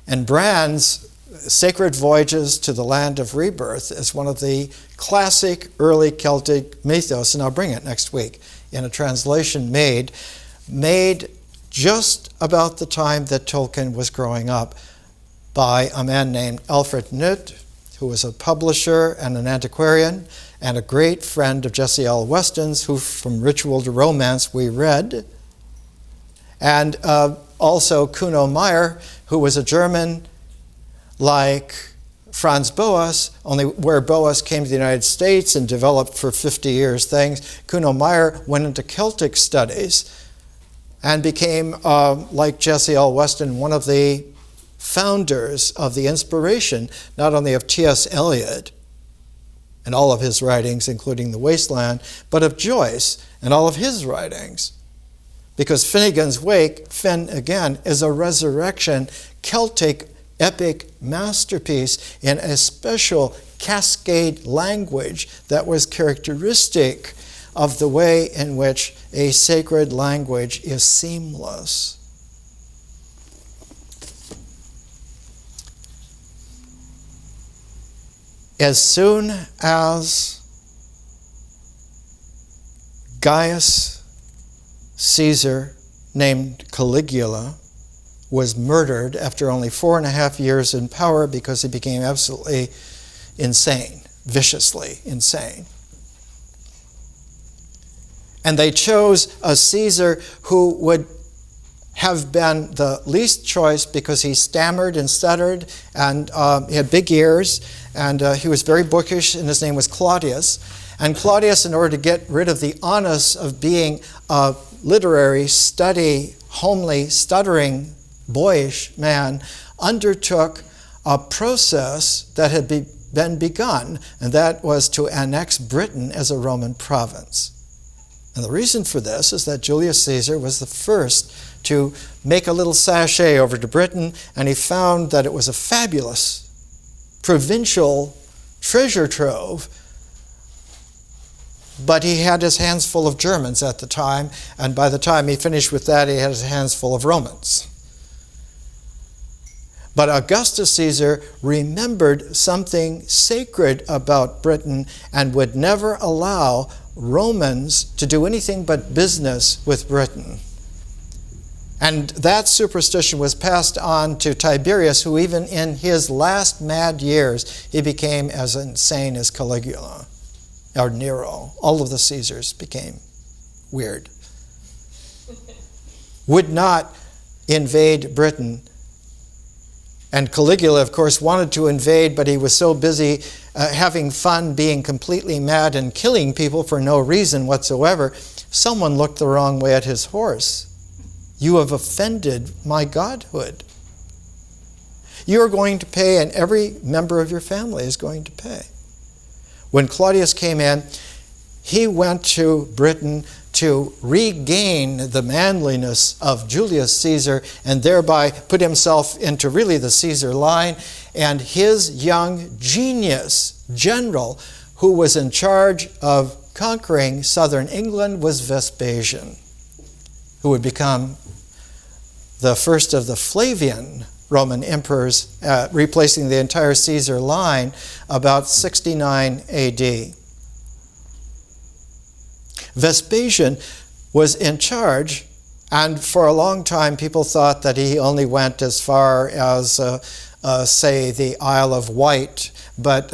And Bran's Sacred Voyages to the Land of Rebirth is one of the classic early Celtic mythos, and I'll bring it next week in a translation made just about the time that Tolkien was growing up by a man named Alfred Nutt, who was a publisher and an antiquarian and a great friend of Jessie L. Weston's, who from Ritual to Romance we read, and also Kuno Meyer, who was a German like Franz Boas, only where Boas came to the United States and developed for 50 years things, Kuno Meyer went into Celtic studies and became, like Jesse L. Weston, one of the founders of the inspiration, not only of T.S. Eliot and all of his writings, including The Wasteland, but of Joyce and all of his writings. Because Finnegan's Wake, Finn again, is a resurrection Celtic epic masterpiece in a special cascade language that was characteristic of the way in which a sacred language is seamless. As soon as Gaius Caesar, named Caligula, was murdered after only 4.5 years in power because he became absolutely insane, viciously insane. And they chose a Caesar who would have been the least choice because he stammered and stuttered, and he had big ears, and he was very bookish, and his name was Claudius. And Claudius, in order to get rid of the onus of being a literary, homely, stuttering, boyish man, undertook a process that had been begun, and that was to annex Britain as a Roman province. And the reason for this is that Julius Caesar was the first to make a little sachet over to Britain, and he found that it was a fabulous provincial treasure trove, but he had his hands full of Germans at the time, and by the time he finished with that, he had his hands full of Romans. But Augustus Caesar remembered something sacred about Britain and would never allow Romans to do anything but business with Britain. And that superstition was passed on to Tiberius, who even in his last mad years, he became as insane as Caligula or Nero. All of the Caesars became weird. Would not invade Britain. And Caligula, of course, wanted to invade, but he was so busy having fun, being completely mad and killing people for no reason whatsoever. Someone looked the wrong way at his horse. You have offended my godhood. You are going to pay, and every member of your family is going to pay. When Claudius came in, he went to Britain to regain the manliness of Julius Caesar and thereby put himself into really the Caesar line. And his young genius general who was in charge of conquering southern England was Vespasian, who would become the first of the Flavian Roman emperors, replacing the entire Caesar line about 69 A.D. Vespasian was in charge, and for a long time people thought that he only went as far as, say, the Isle of Wight, but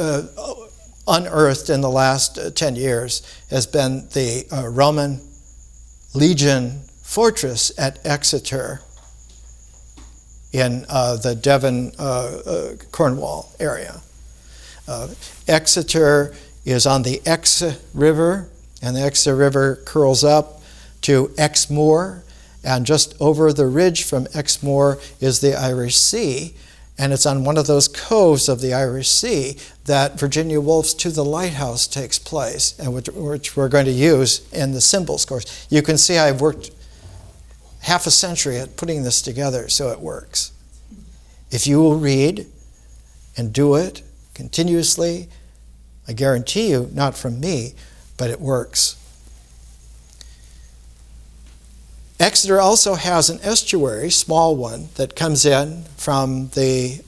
unearthed in the last 10 years has been the Roman legion fortress at Exeter in the Devon, Cornwall area. Exeter is on the Exe River, and the Exe River curls up to Exmoor, and just over the ridge from Exmoor is the Irish Sea, and it's on one of those coves of the Irish Sea that Virginia Woolf's To the Lighthouse takes place, and which we're going to use in the symbols course. You can see I've worked half a century at putting this together so it works. If you will read and do it continuously, I guarantee you, not from me, but it works. Exeter also has an estuary, small one, that comes in from the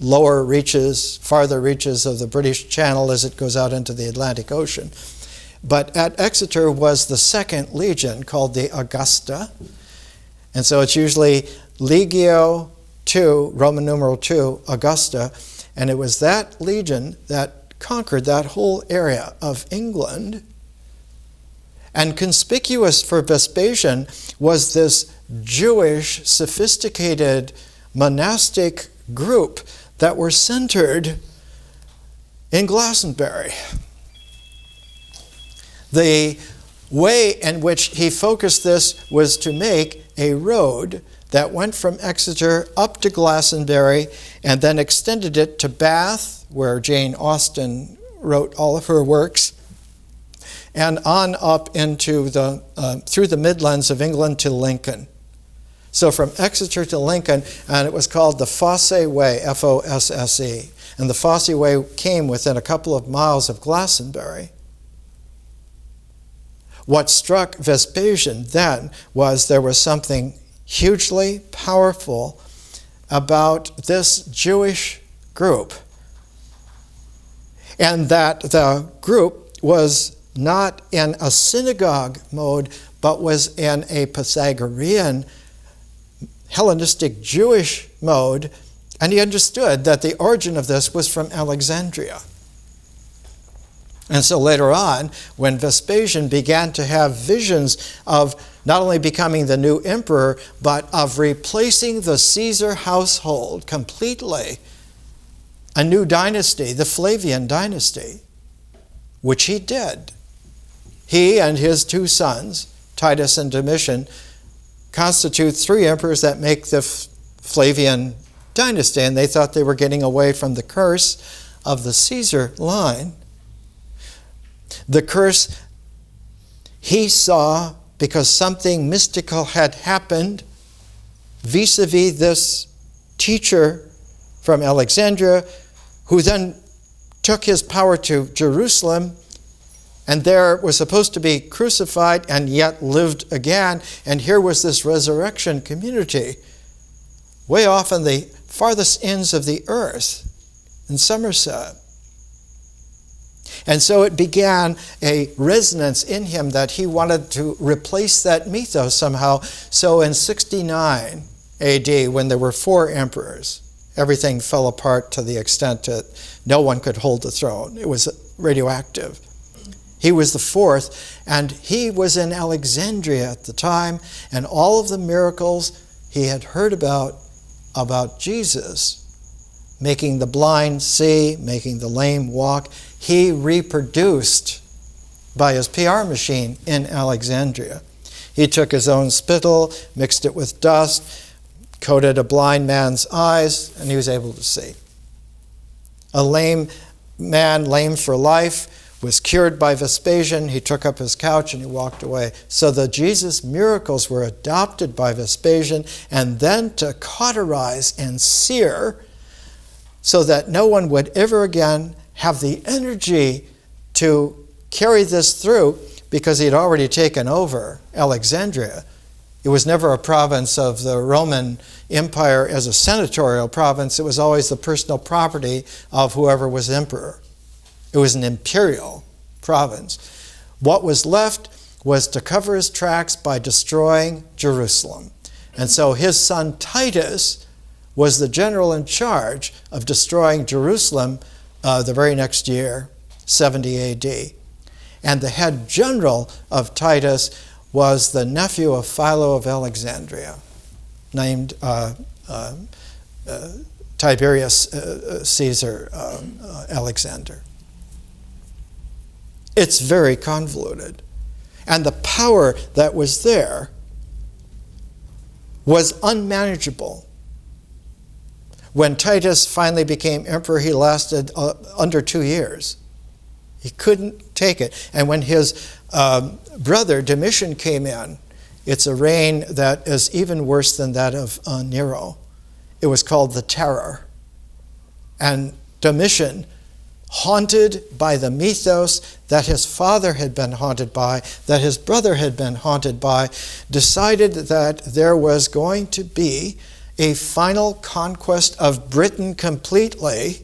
lower reaches, farther reaches of the British Channel as it goes out into the Atlantic Ocean. But at Exeter was the second legion called the Augusta. And so it's usually Legio II, Roman numeral II, Augusta. And it was that legion that conquered that whole area of England. And conspicuous for Vespasian was this Jewish, sophisticated, monastic group that were centered in Glastonbury. The way in which he focused this was to make a road that went from Exeter up to Glastonbury and then extended it to Bath, where Jane Austen wrote all of her works, and on up into through the Midlands of England to Lincoln. So from Exeter to Lincoln, and it was called the Fosse Way, F-O-S-S-E. And the Fosse Way came within a couple of miles of Glastonbury. What struck Vespasian then was there was something hugely powerful about this Jewish group, and that the group was not in a synagogue mode, but was in a Pythagorean Hellenistic Jewish mode, and he understood that the origin of this was from Alexandria. And so later on, when Vespasian began to have visions of not only becoming the new emperor, but of replacing the Caesar household completely, a new dynasty, the Flavian dynasty, which he did. He and his two sons, Titus and Domitian, constitute three emperors that make the Flavian dynasty, and they thought they were getting away from the curse of the Caesar line. The curse he saw because something mystical had happened vis-a-vis this teacher from Alexandria, who then took his power to Jerusalem, and there was supposed to be crucified and yet lived again. And here was this resurrection community way off on the farthest ends of the earth in Somerset. And so it began a resonance in him that he wanted to replace that mythos somehow. So in 69 AD, when there were four emperors, everything fell apart to the extent that no one could hold the throne. It was radioactive. He was the fourth, and he was in Alexandria at the time, and all of the miracles he had heard about Jesus, making the blind see, making the lame walk, he reproduced by his PR machine in Alexandria. He took his own spittle, mixed it with dust, coated a blind man's eyes, and he was able to see. A lame man, lame for life, was cured by Vespasian. He took up his couch and he walked away. So the Jesus miracles were adopted by Vespasian and then to cauterize and sear so that no one would ever again have the energy to carry this through, because he had already taken over Alexandria. It was never a province of the Roman Empire as a senatorial province. It was always the personal property of whoever was emperor. It was an imperial province. What was left was to cover his tracks by destroying Jerusalem. And so his son Titus was the general in charge of destroying Jerusalem the very next year, 70 AD. And the head general of Titus was the nephew of Philo of Alexandria, named Tiberius Caesar Alexander. It's very convoluted. And the power that was there was unmanageable. When Titus finally became emperor, he lasted under 2 years. He couldn't take it. And when his brother Domitian came in, it's a reign that is even worse than that of Nero. It was called the Terror. And Domitian, haunted by the mythos that his father had been haunted by, that his brother had been haunted by, decided that there was going to be a final conquest of Britain completely.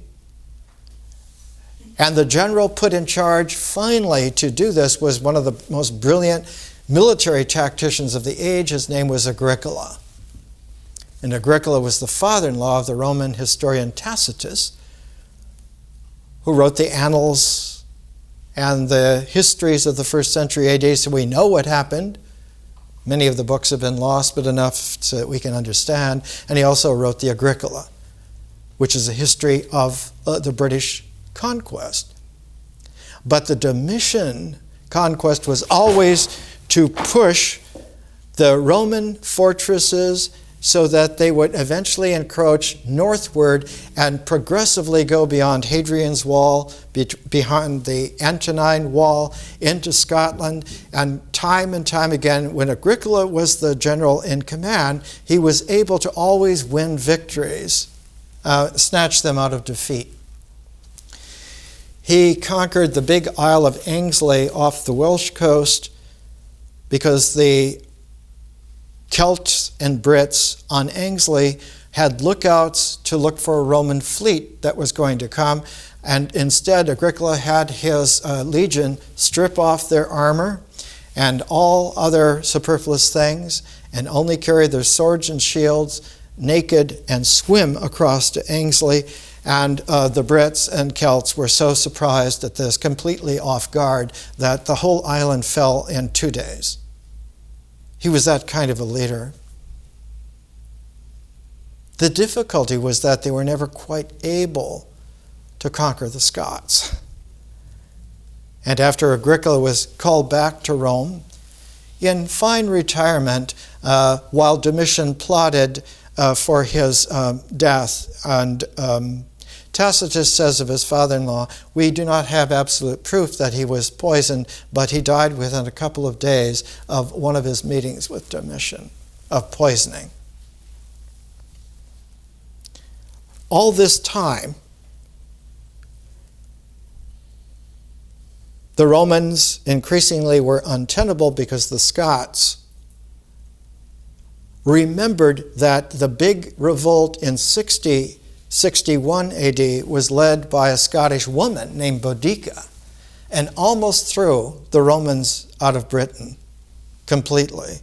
And the general put in charge finally to do this was one of the most brilliant military tacticians of the age. His name was Agricola. And Agricola was the father-in-law of the Roman historian Tacitus, who wrote the annals and the histories of the first century AD, so we know what happened. Many of the books have been lost, but enough so that we can understand. And he also wrote the Agricola. which is a history of the British conquest. But the Domitian conquest was always to push the Roman fortresses so that they would eventually encroach northward and progressively go beyond Hadrian's Wall, behind the Antonine Wall, into Scotland. And time again, when Agricola was the general in command, he was able to always win victories, snatch them out of defeat. He conquered the big Isle of Ainsley off the Welsh coast because the Celts and Brits on Ainsley had lookouts to look for a Roman fleet that was going to come, and instead Agricola had his legion strip off their armor and all other superfluous things and only carry their swords and shields naked and swim across to Ainsley. And the Brits and Celts were so surprised at this, completely off guard, that the whole island fell in 2 days. He was that kind of a leader. The difficulty was that they were never quite able to conquer the Scots. And after Agricola was called back to Rome, in fine retirement, while Domitian plotted for his death, and Tacitus says of his father-in-law, we do not have absolute proof that he was poisoned, but he died within a couple of days of one of his meetings with Domitian, of poisoning. All this time, the Romans increasingly were untenable because the Scots remembered that the big revolt in 61 AD was led by a Scottish woman named Boudicca and almost threw the Romans out of Britain completely.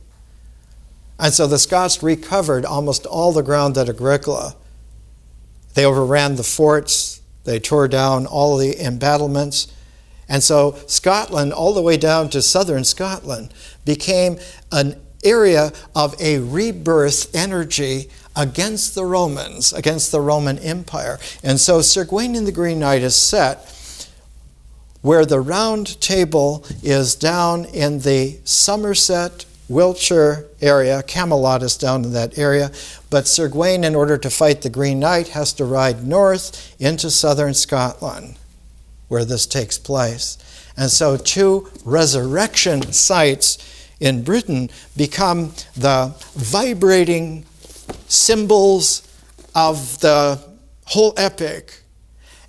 And so the Scots recovered almost all the ground that Agricola. They overran the forts, they tore down all the embattlements, and so Scotland, all the way down to southern Scotland, became an area of a rebirth energy against the Romans, against the Roman Empire. And so Sir Gawain and the Green Knight is set where the Round Table is down in the Somerset, Wiltshire area. Camelot is down in that area. But Sir Gawain, in order to fight the Green Knight, has to ride north into southern Scotland, where this takes place. And so 2 resurrection sites in Britain become the vibrating symbols of the whole epic.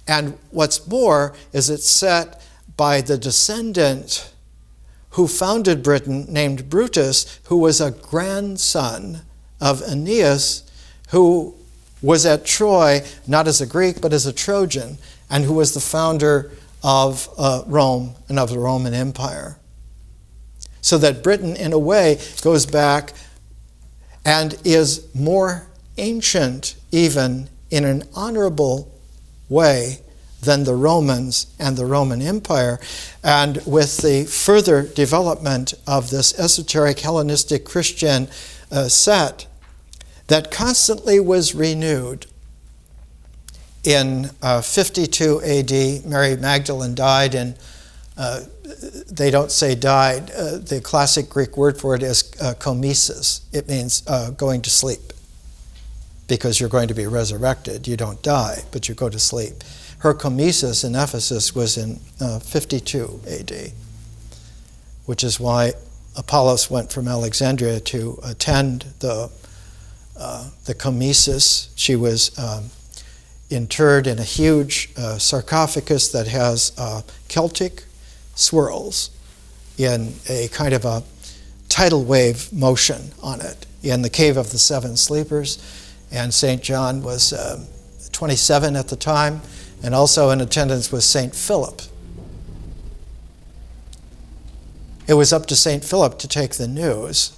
And what's more is it's set by the descendant who founded Britain, named Brutus, who was a grandson of Aeneas, who was at Troy, not as a Greek, but as a Trojan, and who was the founder of Rome and of the Roman Empire. So that Britain, in a way, goes back and is more ancient, even in an honorable way, than the Romans and the Roman Empire. And with the further development of this esoteric Hellenistic Christian set that constantly was renewed. In 52 AD, Mary Magdalene died, and they don't say died. The classic Greek word for it is komesis. It means going to sleep, because you're going to be resurrected. You don't die, but you go to sleep. Her komesis in Ephesus was in 52 AD, which is why Apollos went from Alexandria to attend the komesis. She was interred in a huge sarcophagus that has Celtic swirls in a kind of a tidal wave motion on it in the Cave of the Seven Sleepers. And St. John was 27 at the time, and also in attendance was St. Philip. It was up to St. Philip to take the news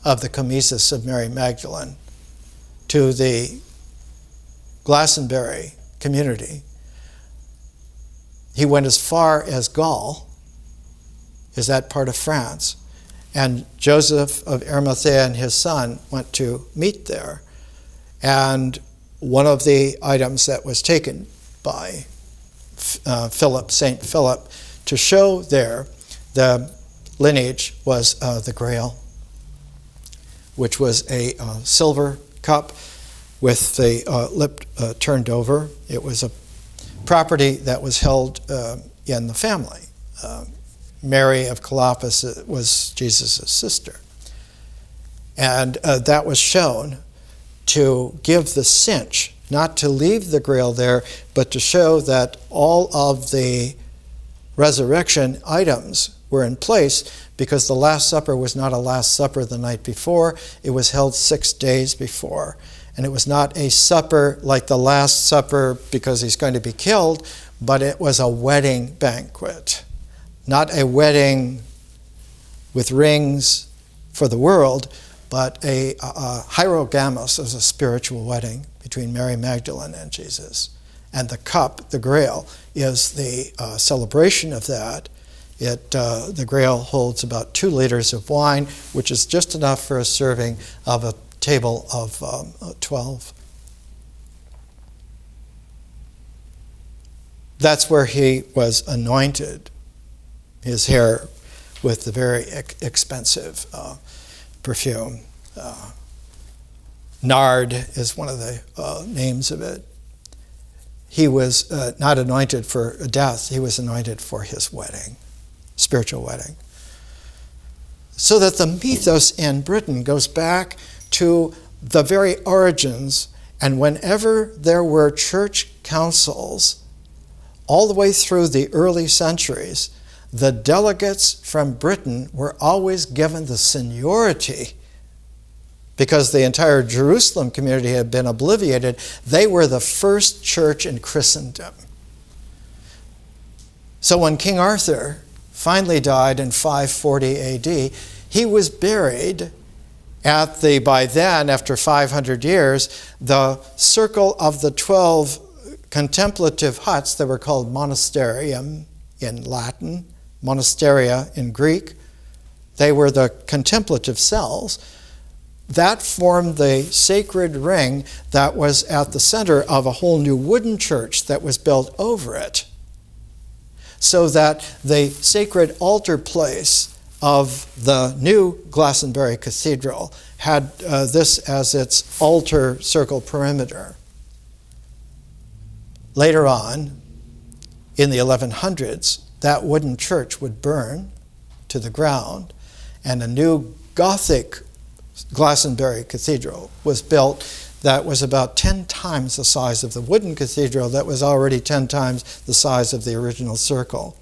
of the komesis of Mary Magdalene to the Glastonbury community. He went as far as Gaul, is that part of France, and Joseph of Arimathea and his son went to meet there. And one of the items that was taken by Philip, St. Philip, to show there the lineage was the Grail, which was a silver cup with the lip turned over. It was a property that was held in the family. Mary of Clopas was Jesus' sister. And that was shown to give the cinch, not to leave the Grail there, but to show that all of the resurrection items were in place, because the Last Supper was not a Last Supper the night before. It was held 6 days before. And it was not a supper like the Last Supper because he's going to be killed, but it was a wedding banquet. Not a wedding with rings for the world, but a hierogamos, as a spiritual wedding between Mary Magdalene and Jesus. And the cup, the Grail, is the celebration of that. The Grail holds about 2 liters of wine, which is just enough for a serving of a table of 12. That's where he was anointed, his hair with the very expensive perfume. Nard is one of the names of it. He was not anointed for death, he was anointed for his wedding, spiritual wedding. So that the mythos in Britain goes back to the very origins, and whenever there were church councils, all the way through the early centuries, the delegates from Britain were always given the seniority. Because the entire Jerusalem community had been obliterated, they were the first church in Christendom. So when King Arthur finally died in 540 AD, he was buried at by then, after 500 years, the circle of the 12 contemplative huts that were called monasterium in Latin, monasteria in Greek. They were the contemplative cells. That formed the sacred ring that was at the center of a whole new wooden church that was built over it, so that the sacred altar place of the new Glastonbury Cathedral had this as its altar circle perimeter. Later on, in the 1100s, that wooden church would burn to the ground, and a new Gothic Glastonbury Cathedral was built that was about 10 times the size of the wooden cathedral that was already 10 times the size of the original circle.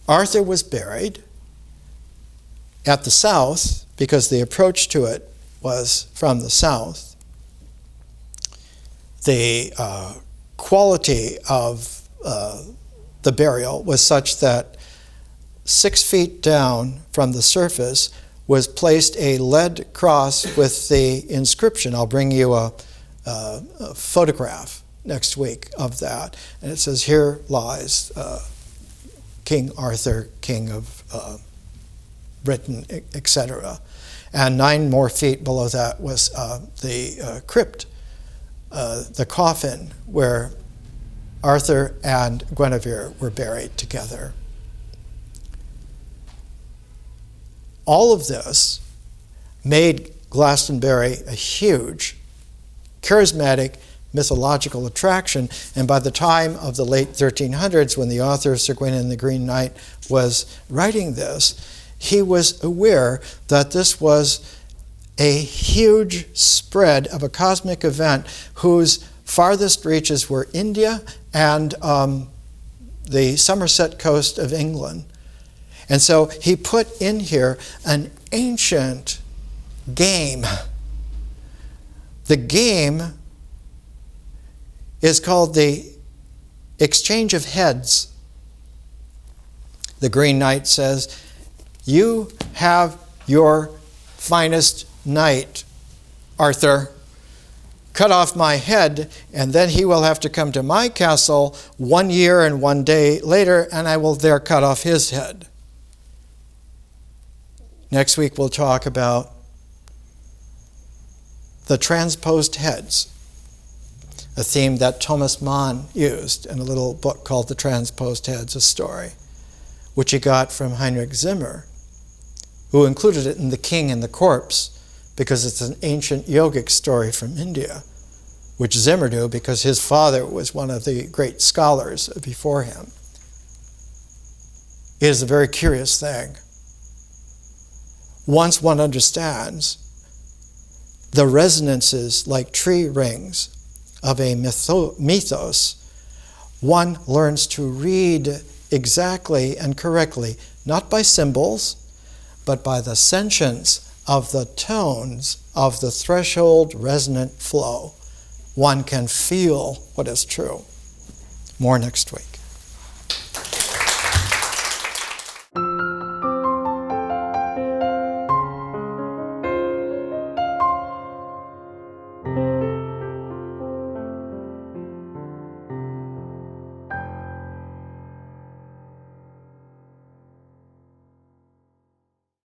Arthur was buried at the south because the approach to it was from the south. The quality of the burial was such that 6 feet down from the surface was placed a lead cross with the inscription. I'll bring you a photograph next week of that. And it says, "Here lies King Arthur, King of Britain," etc. And 9 more feet below that was the crypt, the coffin where Arthur and Guinevere were buried together. All of this made Glastonbury a huge, charismatic, mythological attraction, and by the time of the late 1300s, when the author Sir Gawain and the Green Knight was writing this, he was aware that this was a huge spread of a cosmic event whose farthest reaches were India and the Somerset coast of England. And so he put in here an ancient game. The game is called the exchange of heads. The Green Knight says, "You have your finest knight, Arthur. Cut off my head, and then he will have to come to my castle 1 year and 1 day later, and I will there cut off his head." Next week we'll talk about the transposed heads a theme that Thomas Mann used in a little book called The Transposed Heads, a Story, which he got from Heinrich Zimmer, who included it in The King and the Corpse because it's an ancient yogic story from India, which Zimmer knew because his father was one of the great scholars before him. It is a very curious thing. Once one understands the resonances like tree rings of a mythos, one learns to read exactly and correctly, not by symbols, but by the sentience of the tones of the threshold resonant flow. One can feel what is true. More next week.